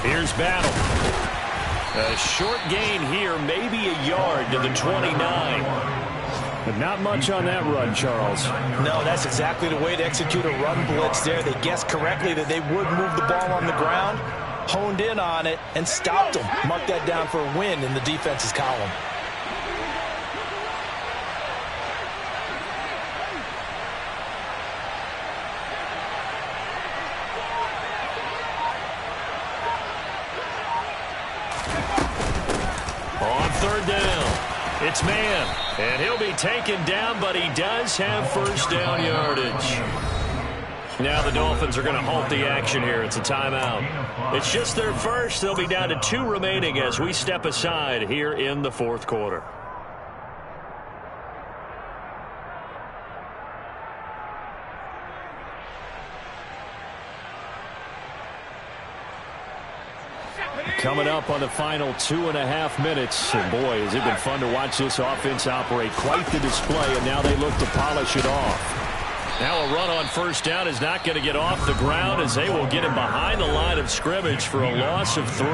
Here's Battle. A short gain here, maybe a yard to the 29. But not much on that run, Charles. No, that's exactly the way to execute a run blitz there. They guessed correctly that they would move the ball on the ground, honed in on it, and stopped them. Mark that down for a win in the defense's column. On 3rd down, it's Man, and he'll be taken down, but he does have 1st down yardage. Now the Dolphins are going to halt the action here. It's a timeout. It's just their first. They'll be down to 2 remaining as we step aside here in the 4th quarter. Coming up on the final 2.5 minutes. And boy, has it been fun to watch this offense operate. Quite the display, and now they look to polish it off. Now a run on 1st down is not going to get off the ground as they will get him behind the line of scrimmage for a loss of 3.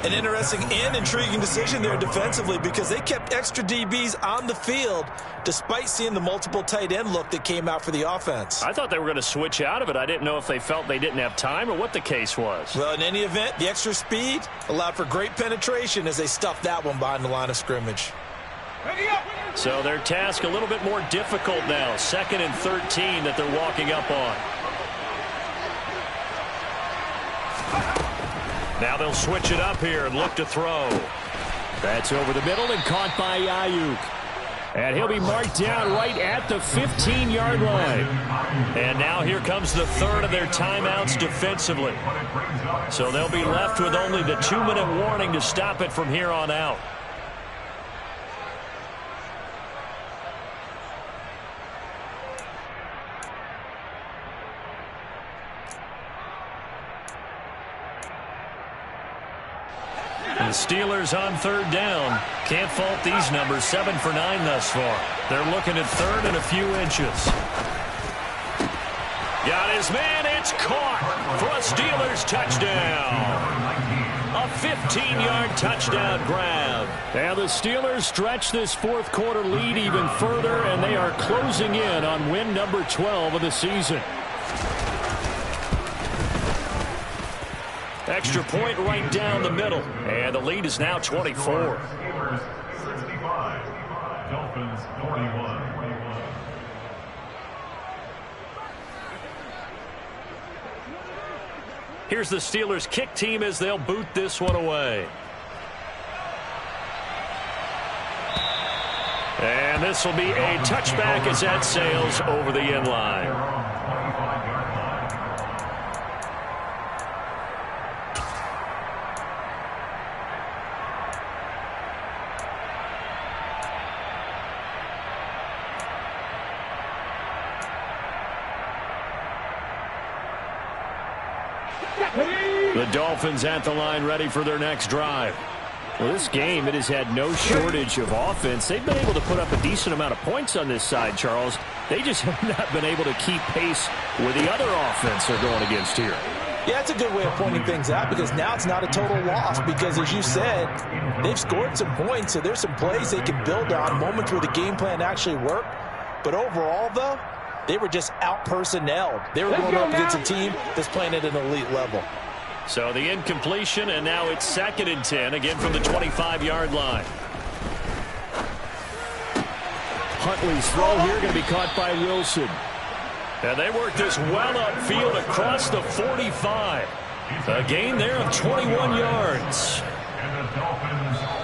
An interesting and intriguing decision there defensively because they kept extra DBs on the field despite seeing the multiple tight end look that came out for the offense. I thought they were going to switch out of it. I didn't know if they felt they didn't have time or what the case was. Well, in any event, the extra speed allowed for great penetration as they stuffed that one behind the line of scrimmage. So their task a little bit more difficult now. 2nd and 13 that they're walking up on. Now they'll switch it up here and look to throw. That's over the middle and caught by Ayuk. And he'll be marked down right at the 15-yard line. And now here comes the third of their timeouts defensively. So they'll be left with only the 2-minute warning to stop it from here on out. The Steelers on 3rd down. Can't fault these numbers. 7 for 9 thus far. They're looking at 3rd and a few inches. Got his man. It's caught for a Steelers touchdown. A 15-yard touchdown grab. And the Steelers stretch this 4th quarter lead even further, and they are closing in on win number 12 of the season. Extra point right down the middle. And the lead is now 24. Steelers 65, Dolphins 41. Here's the Steelers kick team as they'll boot this one away. And this will be a touchback as that sails over the end line. The Dolphins at the line ready for their next drive. Well, this game, it has had no shortage of offense. They've been able to put up a decent amount of points on this side, Charles. They just have not been able to keep pace with the other offense they're going against here. Yeah, it's a good way of pointing things out because now it's not a total loss because, as you said, they've scored some points, so there's some plays they can build on, moments where the game plan actually worked. But overall, though, they were just out-personnelled. They were going up against a team that's playing at an elite level. So the incompletion, and now it's 2nd and 10, again from the 25-yard line. Huntley's throw here going to be caught by Wilson. And they work this well upfield across the 45. A gain there of 21 yards.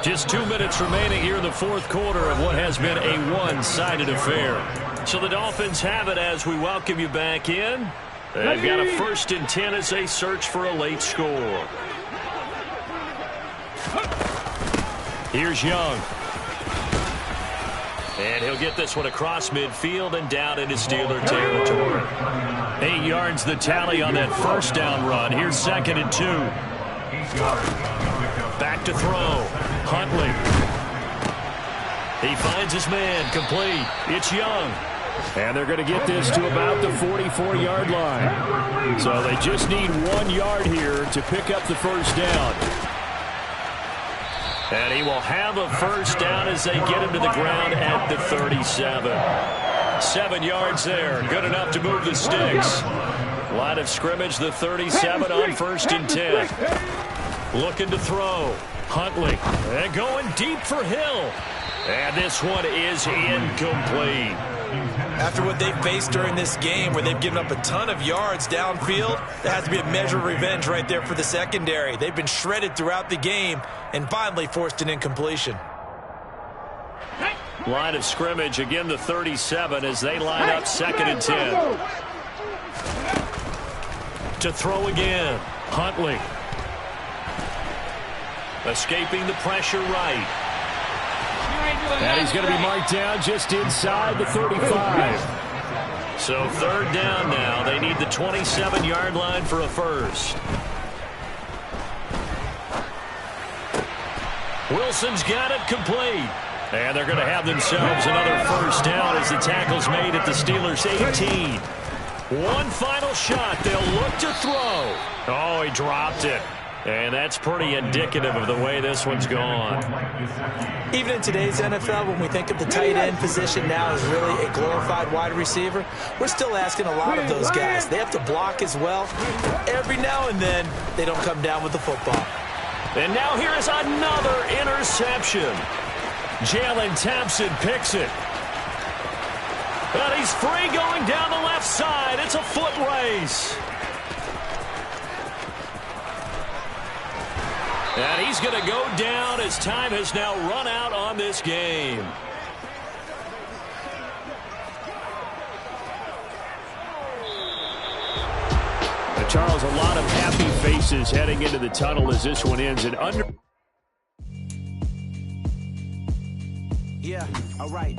Just 2 minutes remaining here in the 4th quarter of what has been a one-sided affair. So the Dolphins have it as we welcome you back in. They've got a 1st and 10 as they search for a late score. Here's Young. And he'll get this one across midfield and down into Steeler territory. 8 yards the tally on that 1st down run. Here's 2nd and 2. Back to throw. Huntley. He finds his man. Complete. It's Young. And they're going to get this to about the 44-yard line. So they just need 1 yard here to pick up the 1st down. And he will have a 1st down as they get him to the ground at the 37. 7 yards there. Good enough to move the sticks. Line of scrimmage, the 37 on 1st and 10. Looking to throw. Huntley. And going deep for Hill. And this one is incomplete. After what they've faced during this game where they've given up a ton of yards downfield, there has to be a measure of revenge right there for the secondary. They've been shredded throughout the game and finally forced an incompletion. Line of scrimmage, again the 37 as they line up 2nd and 10. To throw again, Huntley. Escaping the pressure right. And he's going to be marked down just inside the 35. So 3rd down now. They need the 27-yard line for a 1st. Wilson's got it complete. And they're going to have themselves another 1st down as the tackle's made at the Steelers' 18. One final shot. They'll look to throw. Oh, he dropped it. And that's pretty indicative of the way this one's gone. Even in today's NFL, when we think of the tight end position now as really a glorified wide receiver, we're still asking a lot of those guys. They have to block as well. Every now and then, they don't come down with the football. And now here is another interception. Jalen Thompson picks it. And he's free going down the left side. It's a foot race. And he's going to go down as time has now run out on this game. Charles, a lot of happy faces heading into the tunnel as this one ends. And under. Yeah, all right.